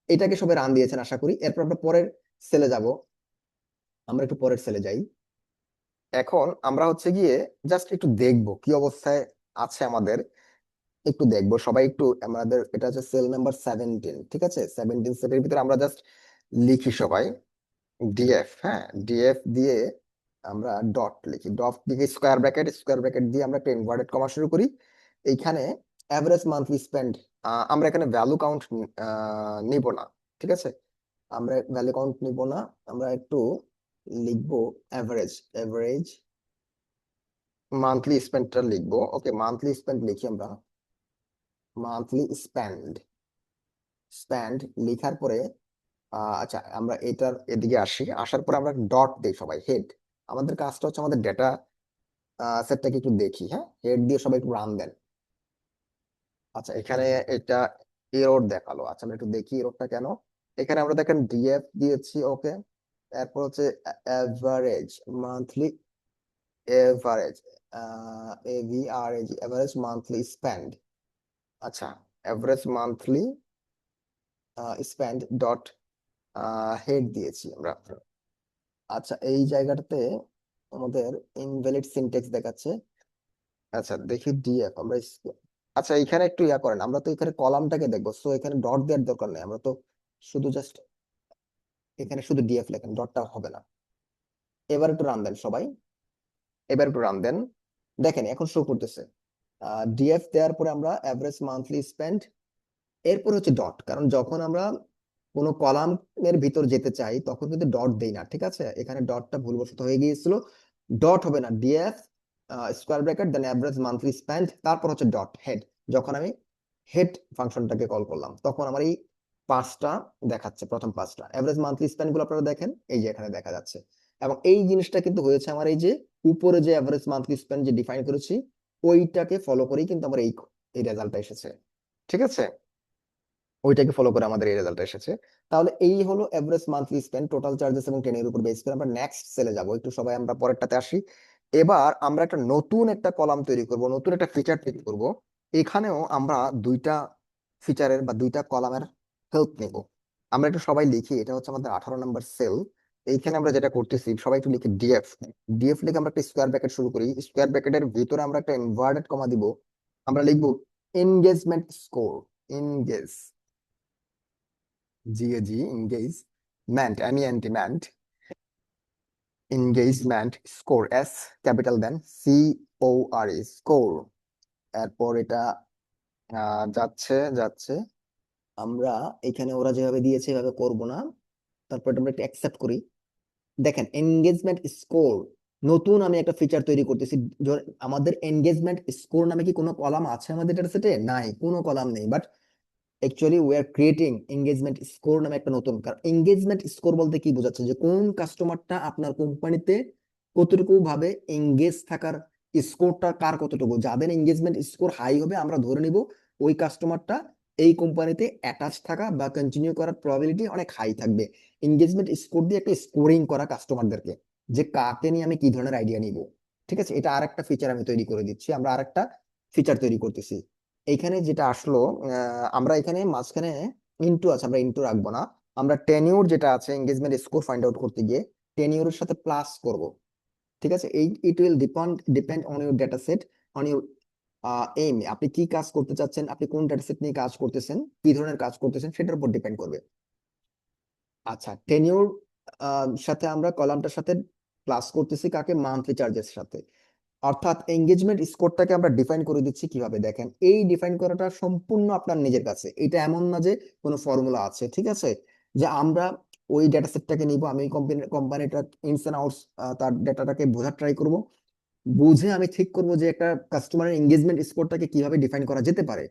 এটাকে সবাই রান দিয়েছেন আশা করি। এরপর আমরা পরের সেলে যাব। আমরা একটু পরের সেলে যাই। এখন আমরা হচ্ছে গিয়ে জাস্ট একটু দেখবো কি অবস্থায় আছে আমাদের, একটু দেখবো সবাই একটু। আমাদের এটা হচ্ছে সেল নাম্বার 17, ঠিক আছে। 17 সেলের ভিতরে আমরা জাস্ট লিখি সবাই ডিএফ, হ্যাঁ, ডিএফ দিয়ে আমরা ডট লিখি, ডট লিখে স্কোয়ার ব্র্যাকেট, স্কোয়ার ব্র্যাকেট দিয়ে আমরা একটা ইনভার্টেড কমা শুরু করি। এইখানে অ্যাভারেজ মান্থলি স্পেন্ড, আমরা এখানে ভ্যালু কাউন্ট নিব না, ঠিক আছে, আমরা ভ্যালু কাউন্ট নিব না। আমরা একটু লিখবো অ্যাভারেজ, অ্যাভারেজ মান্থলি স্পেন্ডটা লিখবো। ওকে, মান্থলি স্পেন্ড লিখি আমরা, মান্থলি স্পেন্ড, স্পেন্ড লিখার পরে আচ্ছা আমরা এটার এদিকে আসি। আসার পরে আমরা ডট দিই সবাই, হেড। আমাদের কাজটা হচ্ছে আমাদের ডেটা সেটটাকে একটু দেখি, হ্যাঁ, হেড দিয়ে সবাই একটু রান দেন। আচ্ছা এখানে এটা এরর দেখালো। আচ্ছা আমরা একটু দেখি এররটা কেন। এখানে আমরা দেখেন ডিএফ দিয়েছি, ওকে। এরপর হচ্ছে average monthly, average average, average monthly spend. আচ্ছা, average monthly spend dot head দিয়েছি আমরা। আচ্ছা এই জায়গাটাতে আমাদের ইনভ্যালিড সিনট্যাক্স দেখাচ্ছে। আচ্ছা দেখি ডিএফ আমরা আচ্ছা এখানে একটু ইয়া করেন, আমরা তো এখানে কলামটাকে দেখবো, সো এখানে ডট দেওয়ার দরকার নেই, আমরা তো শুধু জাস্ট এখানে শুধু ডিএফ লেখেন, ডটটা হবে না। এবার একটু রান দেন সবাই, এবার একটু রান দেন। দেখেন এখন শো করতেছে ডিএফ দেওয়ার পরে আমরা অ্যাভারেজ মান্থলি স্পেন্ড, এরপর হচ্ছে ডট, কারণ যখন আমরা কোনো কলামের ভিতর যেতে চাই তখন কিন্তু ডট দেই না, ঠিক আছে। এখানে ডটটা ভুলবশত হয়ে গিয়েছিল, ডট হবে না, ডিএফ স্কোয়ার ব্র্যাকেট দেন অ্যাভারেজ মান্থলি স্পেন্ড, তারপর হচ্ছে ডট হেড। যখন আমি হেড ফাংশনটাকে কল করলাম তখন আমার এই পাঁচটা দেখাচ্ছে, প্রথম পাঁচটা অ্যাভারেজ মান্থলি স্পেন্ড গুলো আপনারা দেখেন, এই যে এখানে দেখা যাচ্ছে। এবং এই জিনিসটা কিন্তু হয়েছে আমার এই যে উপরে যে অ্যাভারেজ মান্থলি স্পেন্ড যে ডিফাইন করেছি ওইটাকে ফলো করেই কিন্তু আমার এই এই রেজাল্টটা এসেছে, ঠিক আছে। ওইটাকে ফলো করে আমাদের এই রেজাল্ট এসেছে। তাহলে এই হলো average monthly spend, total charges এবং টেনের উপর বেস করে আমরা নেক্সট সেলে যাব। একটু সবাই আমরা পরেরটাতে আসি। এবার আমরা একটা নতুন একটা কলাম তৈরি করব, নতুন একটা ফিচার তৈরি করব। এখানেও আমরা দুইটা ফিচারের বা দুইটা কলামের হেল্প নেব। আমরা একটু সবাই লিখি, এটা হচ্ছে আমাদের 18 নম্বর সেল। এইখানে আমরা যেটা করতেছি সবাই একটু লিখি ডিএফ। ডিএফ লিখে আমরা একটা স্কোয়ার ব্র্যাকেট শুরু করি, স্কোয়ার ব্র্যাকেটের ভিতরে আমরা একটা ইনভার্টেড কমা দিব। আমরা লিখবো engagement score, engage GAG engagement, MENT, engagement score, S capital দেন, CORE score। এরপর এটা যাচ্ছে যাচ্ছে, আমরা এখানে ওরা যেভাবে দিয়েছে এভাবে করব না, তারপর এটা আমরা একটা অ্যাকসেপ্ট করি। দেখেন এনগেজমেন্ট স্কোর, নতুন আমি একটা ফিচার তৈরি করতেছি। আমাদের এনগেজমেন্ট স্কোর নামে কি কোনো কলাম আছে আমাদের ডেটাসেটে? নাই, কোনো কলাম নেই, but actually we are creating engagement score নামে একটা নতুন। কারণ এঙ্গেজমেন্ট স্কোর বলতে কি বোঝাচ্ছে, যে কোন কাস্টমারটা আপনার কোম্পানিতে কতটুকু ভাবে এঙ্গেজ থাকার স্কোরটা কার কতটুকু, যাদের এঙ্গেজমেন্ট স্কোর হাই হবে আমরা ধরে নিব ওই কাস্টমারটা এই কোম্পানিতে অ্যাটাচ থাকা বা কন্টিনিউ করার প্রবাবিলিটি অনেক হাই থাকবে। এঙ্গেজমেন্ট স্কোর দিয়ে একটা স্কোরিং করা কাস্টমারদেরকে, যে কাকে নিয়ে আমি কি ধরনের আইডিয়া নিব, ঠিক আছে। এটা আরেকটা ফিচার আমি তৈরি করে দিচ্ছি, আমরা আরেকটা ফিচার তৈরি করতেছি। এইখানে যেটা আসলো, আমরা এখানে মাঝখানে ইনটু আছে, আমরা ইনটু রাখবো না। আমরা টেনিউর যেটা আছে এঙ্গেজমেন্ট স্কোর ফাইন্ড আউট করতে গিয়ে টেনিউরের সাথে প্লাস করব, ঠিক আছে। এই it will depend on your data set, on your aim, আপনি কি কাজ করতে চাচ্ছেন, আপনি কোন ডেটা সেট নিয়ে কাজ করতেছেন, কি ধরনের কাজ করতেছেন সেটার উপর ডিপেন্ড করবে। আচ্ছা টেনিউর সাথে আমরা কলামটার সাথে প্লাস করতেছি কাকে, মান্থলি চার্জেস সাথে। অর্থাৎ এঙ্গেজমেন্ট স্কোরটাকে আমরা ডিফাইন করে দিচ্ছি কিভাবে, দেখেন এই ডিফাইন করাটা সম্পূর্ণ আপনার নিজের কাছে, এটা এমন না যে কোনো ফর্মুলা আছে, ঠিক আছে। যে আমরা ওই ডেটা সেটটাকে নিব, আমি কোম্পানিটার ইনস এন্ড আউটস তার ডেটাটাকে বোঝার ট্রাই করব, বুঝে আমি ঠিক করব যে একটা কাস্টমারের এঙ্গেজমেন্ট স্কোরটাকে কিভাবে ডিফাইন করা যেতে পারে,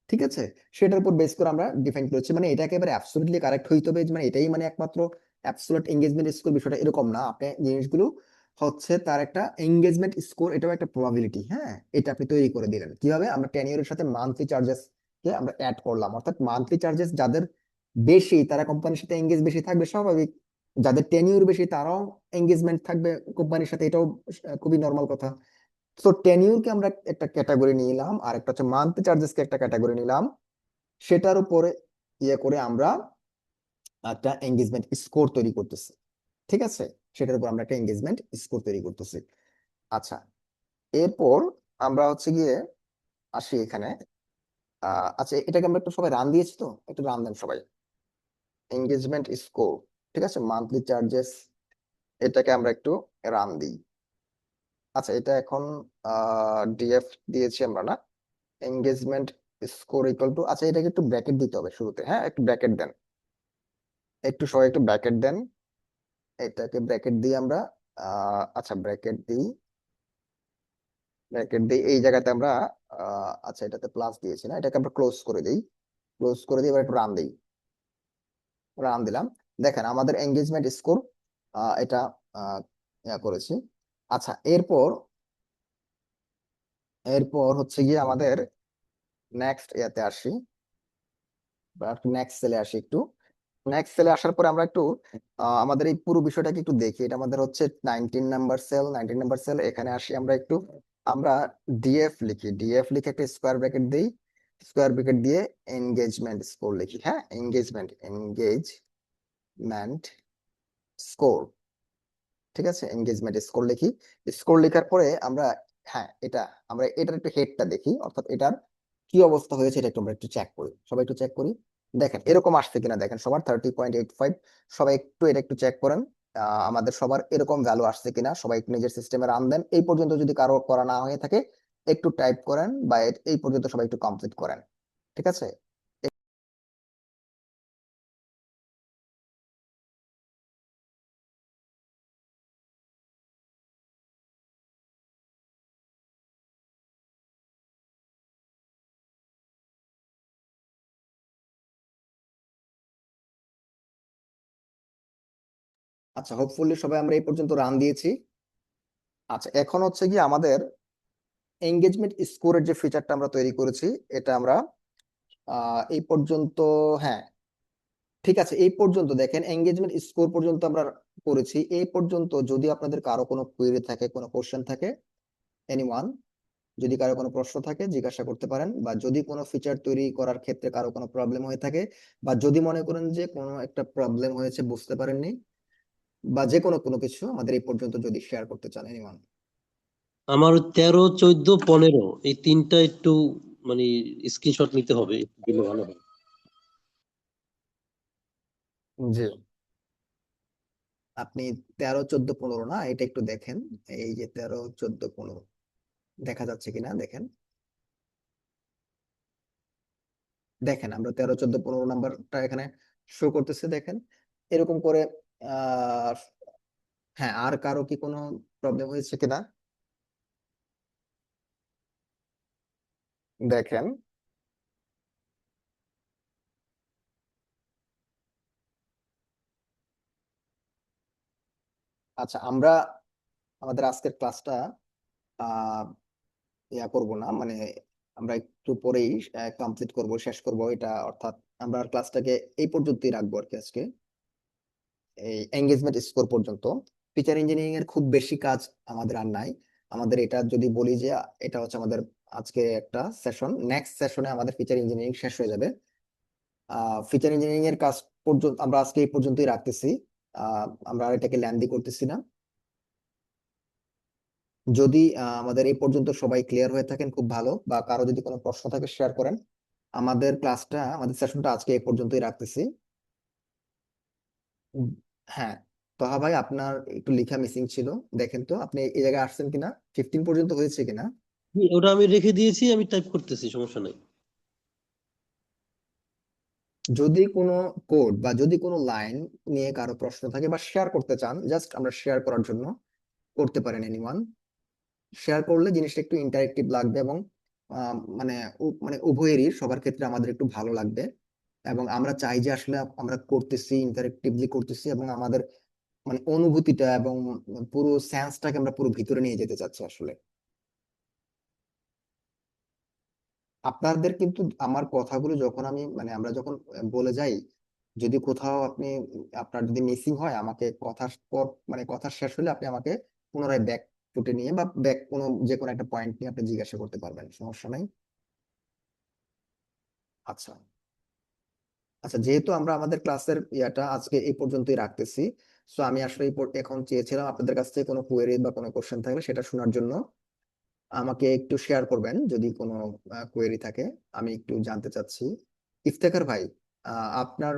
ঠিক আছে। সেটার উপর বেস করে আমরা ডিফাইন করেছি। মানে এটা একেবারে অ্যাবসলিউটলি কারেক্ট হইতে হবে, মানে এটাই মানে একমাত্র অ্যাবসলিউট এঙ্গেজমেন্ট স্কোর, বিষয়টা এরকম না। আপনি জিনিসগুলো হচ্ছে তার একটা এঙ্গেজমেন্ট স্কোর, এটাও একটা প্রবাবিলিটি, হ্যাঁ। এটা আপনি তৈরি করে দিলেন কিভাবে, আমরা টেনিয়রের সাথে মান্থলি চার্জেস কে আমরা অ্যাড করলাম, অর্থাৎ মান্থলি চার্জেস যাদের বেশি তারা কোম্পানির সাথে এঙ্গেজ বেশি থাকবে, স্বাভাবিক। যাদের টেনিউর বেশি তারাও এঙ্গেজমেন্ট থাকবে কোম্পানির সাথে, এটাও খুবই নর্মাল কথা। তো টেনিউরকে আমরা একটা ক্যাটাগরি নিলাম, আর একটা হচ্ছে মান্থলি চার্জেস কে একটা ক্যাটাগরি নিলাম, সেটার উপরে ইয়ে করে আমরা একটা এঙ্গেজমেন্ট স্কোর তৈরি করতেছি, ঠিক আছে। সেটার উপর আমরা একটা এঙ্গেজমেন্ট স্কোর তৈরি করতেছি। আচ্ছা এরপর আমরা হচ্ছে গিয়ে আসি এখানে। আচ্ছা এটাকে আমরা একটু সবাই রান দিয়েছি, তো একটু রান দেন সবাই, এঙ্গেজমেন্ট স্কোর, ঠিক আছে, মান্থলি চার্জেস, এটাকে আমরা একটু রান দিই। আচ্ছা এটা এখন ডিএফ দিয়েছি আমরা না, এঙ্গেজমেন্ট স্কোর ইকুয়াল টু, আচ্ছা এটাকে একটু ব্র্যাকেট দিতে হবে শুরুতে, হ্যাঁ একটু ব্র্যাকেট দেন, একটু সবাই একটু ব্র্যাকেট দেন। এটাকে ব্র্যাকেট দিয়ে আমরা আচ্ছা ব্র্যাকেট দিই, ব্র্যাকেট দিই এই জায়গাতে আমরা আচ্ছা এটাতে প্লাস দিয়েছি না, এটাকে আমরা ক্লোজ করে দিই, ক্লোজ করে দিয়ে এবার একটু রান দিই, রান দিলাম। দেখেন আমাদের এঙ্গেজমেন্ট স্কোর এটা করেছি। আচ্ছা এরপর এরপর হচ্ছে গিয়ে আমাদের নেক্সট ইয়াতে আসি। নেক্সট সেলে আসি একটু। নেক্সট সেলে আসার পরে আমরা একটু আমাদের এই পুরো বিষয়টাকে একটু দেখি। এটা আমাদের হচ্ছে 19 নাম্বার সেল। এখানে আসি আমরা একটু। আমরা ডিএফ লিখি, ডিএফ লিখে একটা স্কোয়ার ব্র্যাকেট দিই। স্কোয়ার ব্র্যাকেট দিয়ে এনগেজমেন্ট স্কোর লিখি। হ্যাঁ, এনগেজমেন্ট স্কোর। ঠিক আছে, এনগেজমেন্ট স্কোর লিখি। স্কোর লেখার পরে আমরা, হ্যাঁ, আমরা এটার একটু হেডটা দেখি, অর্থাৎ এটার কি অবস্থা হয়েছে এটা একটু আমরা একটু চেক করি। সবাই একটু চেক করি, দেখেন এরকম আসছে কিনা। দেখেন সবার 30.85। সবাই একটু এটা একটু চেক করেন। আমাদের সবার এরকম ভ্যালু আসছে কিনা সবাই একটু নিজের সিস্টেমে রান দেন। এই পর্যন্ত যদি কারো করা না হয়ে থাকে একটু টাইপ করেন, বা এই পর্যন্ত সবাই একটু কমপ্লিট করেন। ঠিক আছে। আচ্ছা, হোপফুলি সবাই আমরা এই পর্যন্ত রান দিয়েছি। আচ্ছা, এখন হচ্ছে কি আমাদের এঙ্গেজমেন্ট স্কোরের যে ফিচারটা আমরা তৈরি করেছি, এটা আমরা এই পর্যন্ত, হ্যাঁ ঠিক আছে, এই পর্যন্ত দেখেন এঙ্গেজমেন্ট স্কোর পর্যন্ত আমরা করেছি। এই পর্যন্ত যদি আপনাদের কারো কোনো কোয়েরি থাকে, কোনো কোশ্চেন থাকে, এনিওয়ান, যদি কারো কোনো প্রশ্ন থাকে জিজ্ঞাসা করতে পারেন, বা যদি কোনো ফিচার তৈরি করার ক্ষেত্রে কারো কোনো প্রবলেম হয়ে থাকে, বা যদি মনে করেন যে কোনো একটা প্রবলেম হয়েছে বুঝতে পারেননি, বা যে কোনো কোনো কিছু আমাদের এই পর্যন্ত যদি শেয়ার করতে চান, এনিওয়ান। আমার 13, 14, 15 এই তিনটা একটু মানে স্ক্রিনশট নিতে হবে, একটু দিলে ভালো হয়। জি, আপনি 13, 14, 15 না, এটা একটু দেখেন। এই যে 13, 14, 15 দেখা যাচ্ছে কিনা দেখেন। দেখেন আমরা 13, 14, 15 নাম্বারটা এখানে শো করতেছে, দেখেন এরকম করে। আহ হ্যাঁ, আর কারো কি কোনো প্রবলেম হয়েছে কিনা দেখেন। আচ্ছা, আমরা আমাদের আজকের ক্লাসটা আহ করব না, মানে আমরা একটু পরেই কমপ্লিট করব, শেষ করব এটা, অর্থাৎ আমরা ক্লাসটাকে এই পর্যন্তই রাখবো আর কি আজকে, এই এঙ্গেজমেন্ট স্কোর পর্যন্ত। ফিচার ইঞ্জিনিয়ারিং এর খুব বেশি কাজ আমাদের আর নাই। আমাদের এটা যদি বলি যে এটা হচ্ছে আমাদের আজকে একটা সেশন, নেক্সট সেশনে আমাদের ফিচার ইঞ্জিনিয়ারিং শেষ হয়ে যাবে। ফিচার ইঞ্জিনিয়ারিং এর কাজ পর্যন্ত আমরা আজকে এই পর্যন্তই রাখতেছি। আমরা আর এটাকে ল্যান্দি করতেছি না। যদি আমাদের এই পর্যন্ত সবাই ক্লিয়ার হয়ে থাকেন খুব ভালো, বা কারো যদি কোনো প্রশ্ন থাকে শেয়ার করেন। আমাদের সেশনটা আজকে এই পর্যন্তই রাখতেছি। উম, হ্যাঁ, তোহা ভাই আপনার একটু লেখা মিসিং ছিল। দেখেন তো আপনি এই জায়গায় আসছেন কিনা, 15 পর্যন্ত হয়েছে কিনা। ওটা আমি রেখে দিয়েছি, আমি টাইপ করতেছি, সমস্যা নাই। যদি কোনো কোড বা যদি কোনো লাইন নিয়ে কারো প্রশ্ন থাকে বা শেয়ার করতে চান, জাস্ট আমরা শেয়ার করার জন্য করতে পারেন এনিওয়ান। শেয়ার করলে জিনিসটা একটু ইন্টারেক্টিভ লাগবে, এবং মানে মানে উভয়েরই, সবার ক্ষেত্রে আমাদের একটু ভালো লাগবে। এবং আমরা চাই যে আসলে আমরা করতেছি, ইন্টারেক্টিভলি করতেছি, এবং আমাদের মানে অনুভূতিটা এবং পুরো সেন্সটাকে আমরা পুরো ভিতরে নিয়ে যেতে চাচ্ছি আসলে। আপনাদের কিন্তু আমার কথাগুলো যখন আমি মানে আমরা যখন বলে যাই, যদি কোথাও আপনার যদি মিসিং হয়, আমাকে কথার পর মানে কথা শেষ হলে আপনি আমাকে পুনরায় ব্যাক ফুটে নিয়ে বা ব্যাক কোনো যে কোনো একটা পয়েন্ট নিয়ে আপনি জিজ্ঞাসা করতে পারবেন, সমস্যা নাই। আচ্ছা। আচ্ছা, যেহেতু আমরা আমাদের ক্লাসের ইয়াটা আজকে এই পর্যন্তই রাখতেছি, সো আমি আসলে এখন চেয়েছিলাম আপনাদের কাছ থেকে কোনো কোয়েরি বা কোনো কোশ্চেন থাকলে সেটা শোনার জন্য। আমাকে একটু শেয়ার করবেন যদি কোনো কোয়েরি থাকে, আমি একটু জানতে চাচ্ছি। ইফতেখার ভাই, আপনার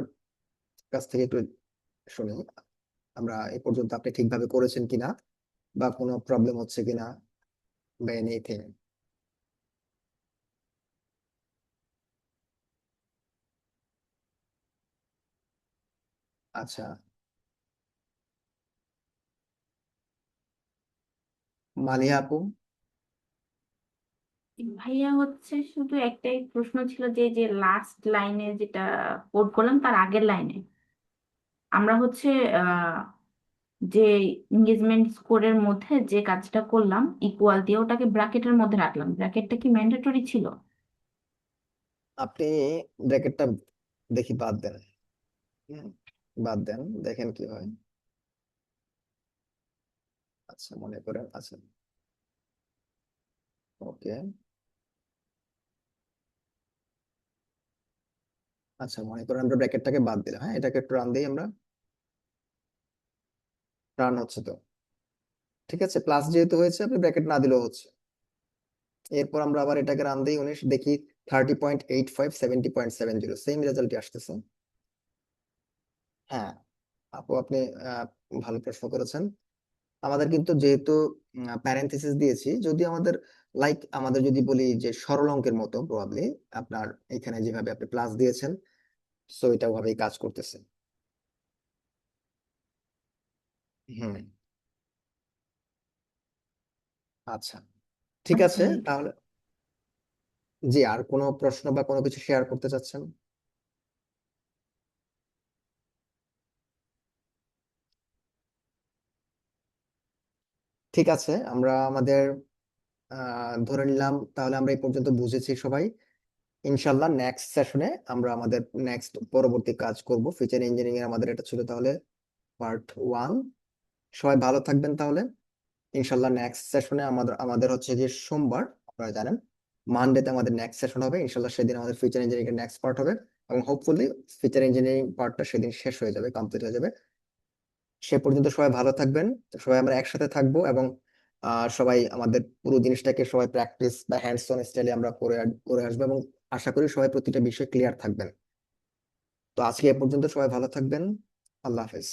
কাছ থেকে একটু শুনি, আমরা এ পর্যন্ত আপনি ঠিকভাবে করেছেন কিনা, বা কোনো প্রবলেম হচ্ছে কিনা, বা এনিথিং। আচ্ছা, মালিয়া আপু। ভাইয়া হচ্ছে শুধু একটাই প্রশ্ন ছিল, যে যে লাস্ট লাইনে যেটা কোড করলাম তার আগের লাইনে আমরা হচ্ছে আহ যে এঙ্গেজমেন্ট স্কোরের মধ্যে যে কাজটা করলাম ইকুয়াল দিয়ে ওটাকে ব্র্যাকেটের মধ্যে রাখলাম, ব্র্যাকেটটা কি ম্যান্ডেটরি ছিল? আপনি ব্র্যাকেটটা দেখি বাদ দেন। বাদ দেন, দেখেন কি হয়। আচ্ছা মনে করেন, আচ্ছা ওকে, আচ্ছা মনে করেন আমরা ব্র্যাকেটটাকে বাদ দিলাম, হ্যাঁ এটাকে একটু রান দিই আমরা। রান হচ্ছে তো, ঠিক আছে, প্লাস যেহেতু হয়েছে আপনি ব্র্যাকেট না দিলেও হচ্ছে। এরপর আমরা আবার এটাকে রান দিই 19, দেখি 30.85, 70.70, সেম রেজাল্টই আসতেছে। হ্যাঁ আপু আপনি আহ, ভালো প্রশ্ন করেছেন। আমাদের কিন্তু যেহেতু প্যারেন্থেসিস দিয়েছি, যদি আমাদের লাইক আমাদের যদি বলি যে সরল অঙ্কের মতো প্রবাবলি আপনার এখানে যেভাবে আপনি প্লাস দিয়েছেন, সো এটা ওভাবেই কাজ করতেছে। হুম, আচ্ছা ঠিক আছে ওকে। তাহলে। জি, আর কোনো প্রশ্ন বা কোনো কিছু শেয়ার করতে চাচ্ছেন? ঠিক আছে, আমরা আমাদের ধরে নিলাম তাহলে আমরা এই পর্যন্ত বুঝেছি সবাই। ইনশাল্লাহ নেক্সট সেশনে আমরা আমাদের নেক্সট পরবর্তী কাজ করব ফিচার ইঞ্জিনিয়ারিং এর। আমাদের এটা ছিল তাহলে পার্ট 1। সবাই ভালো থাকবেন তাহলে। ইনশাল্লাহ নেক্সট সেশনে আমাদের আমাদের হচ্ছে যে সোমবার, আপনারা জানেন মানডেতে আমাদের নেক্সট সেশন হবে। ইনশাল্লাহ সেদিন আমাদের ফিচার ইঞ্জিনিয়ারিং এর নেক্সট পার্ট হবে, এবং হোপফুলি ফিচার ইঞ্জিনিয়ারিং পার্টটা সেদিন শেষ হয়ে যাবে, কমপ্লিট হয়ে যাবে। সে পর্যন্ত সবাই ভালো থাকবেন। সবাই আমরা একসাথে থাকবো, এবং সবাই আমাদের পুরো জিনিসটাকে সবাই প্র্যাকটিস বা হ্যান্ডস অন স্টাইলে আমরা করে আসবো, এবং আশা করি সবাই প্রতিটা বিষয় ক্লিয়ার থাকবেন। তো আজকে এ পর্যন্ত, সবাই ভালো থাকবেন। আল্লাহ হাফেজ।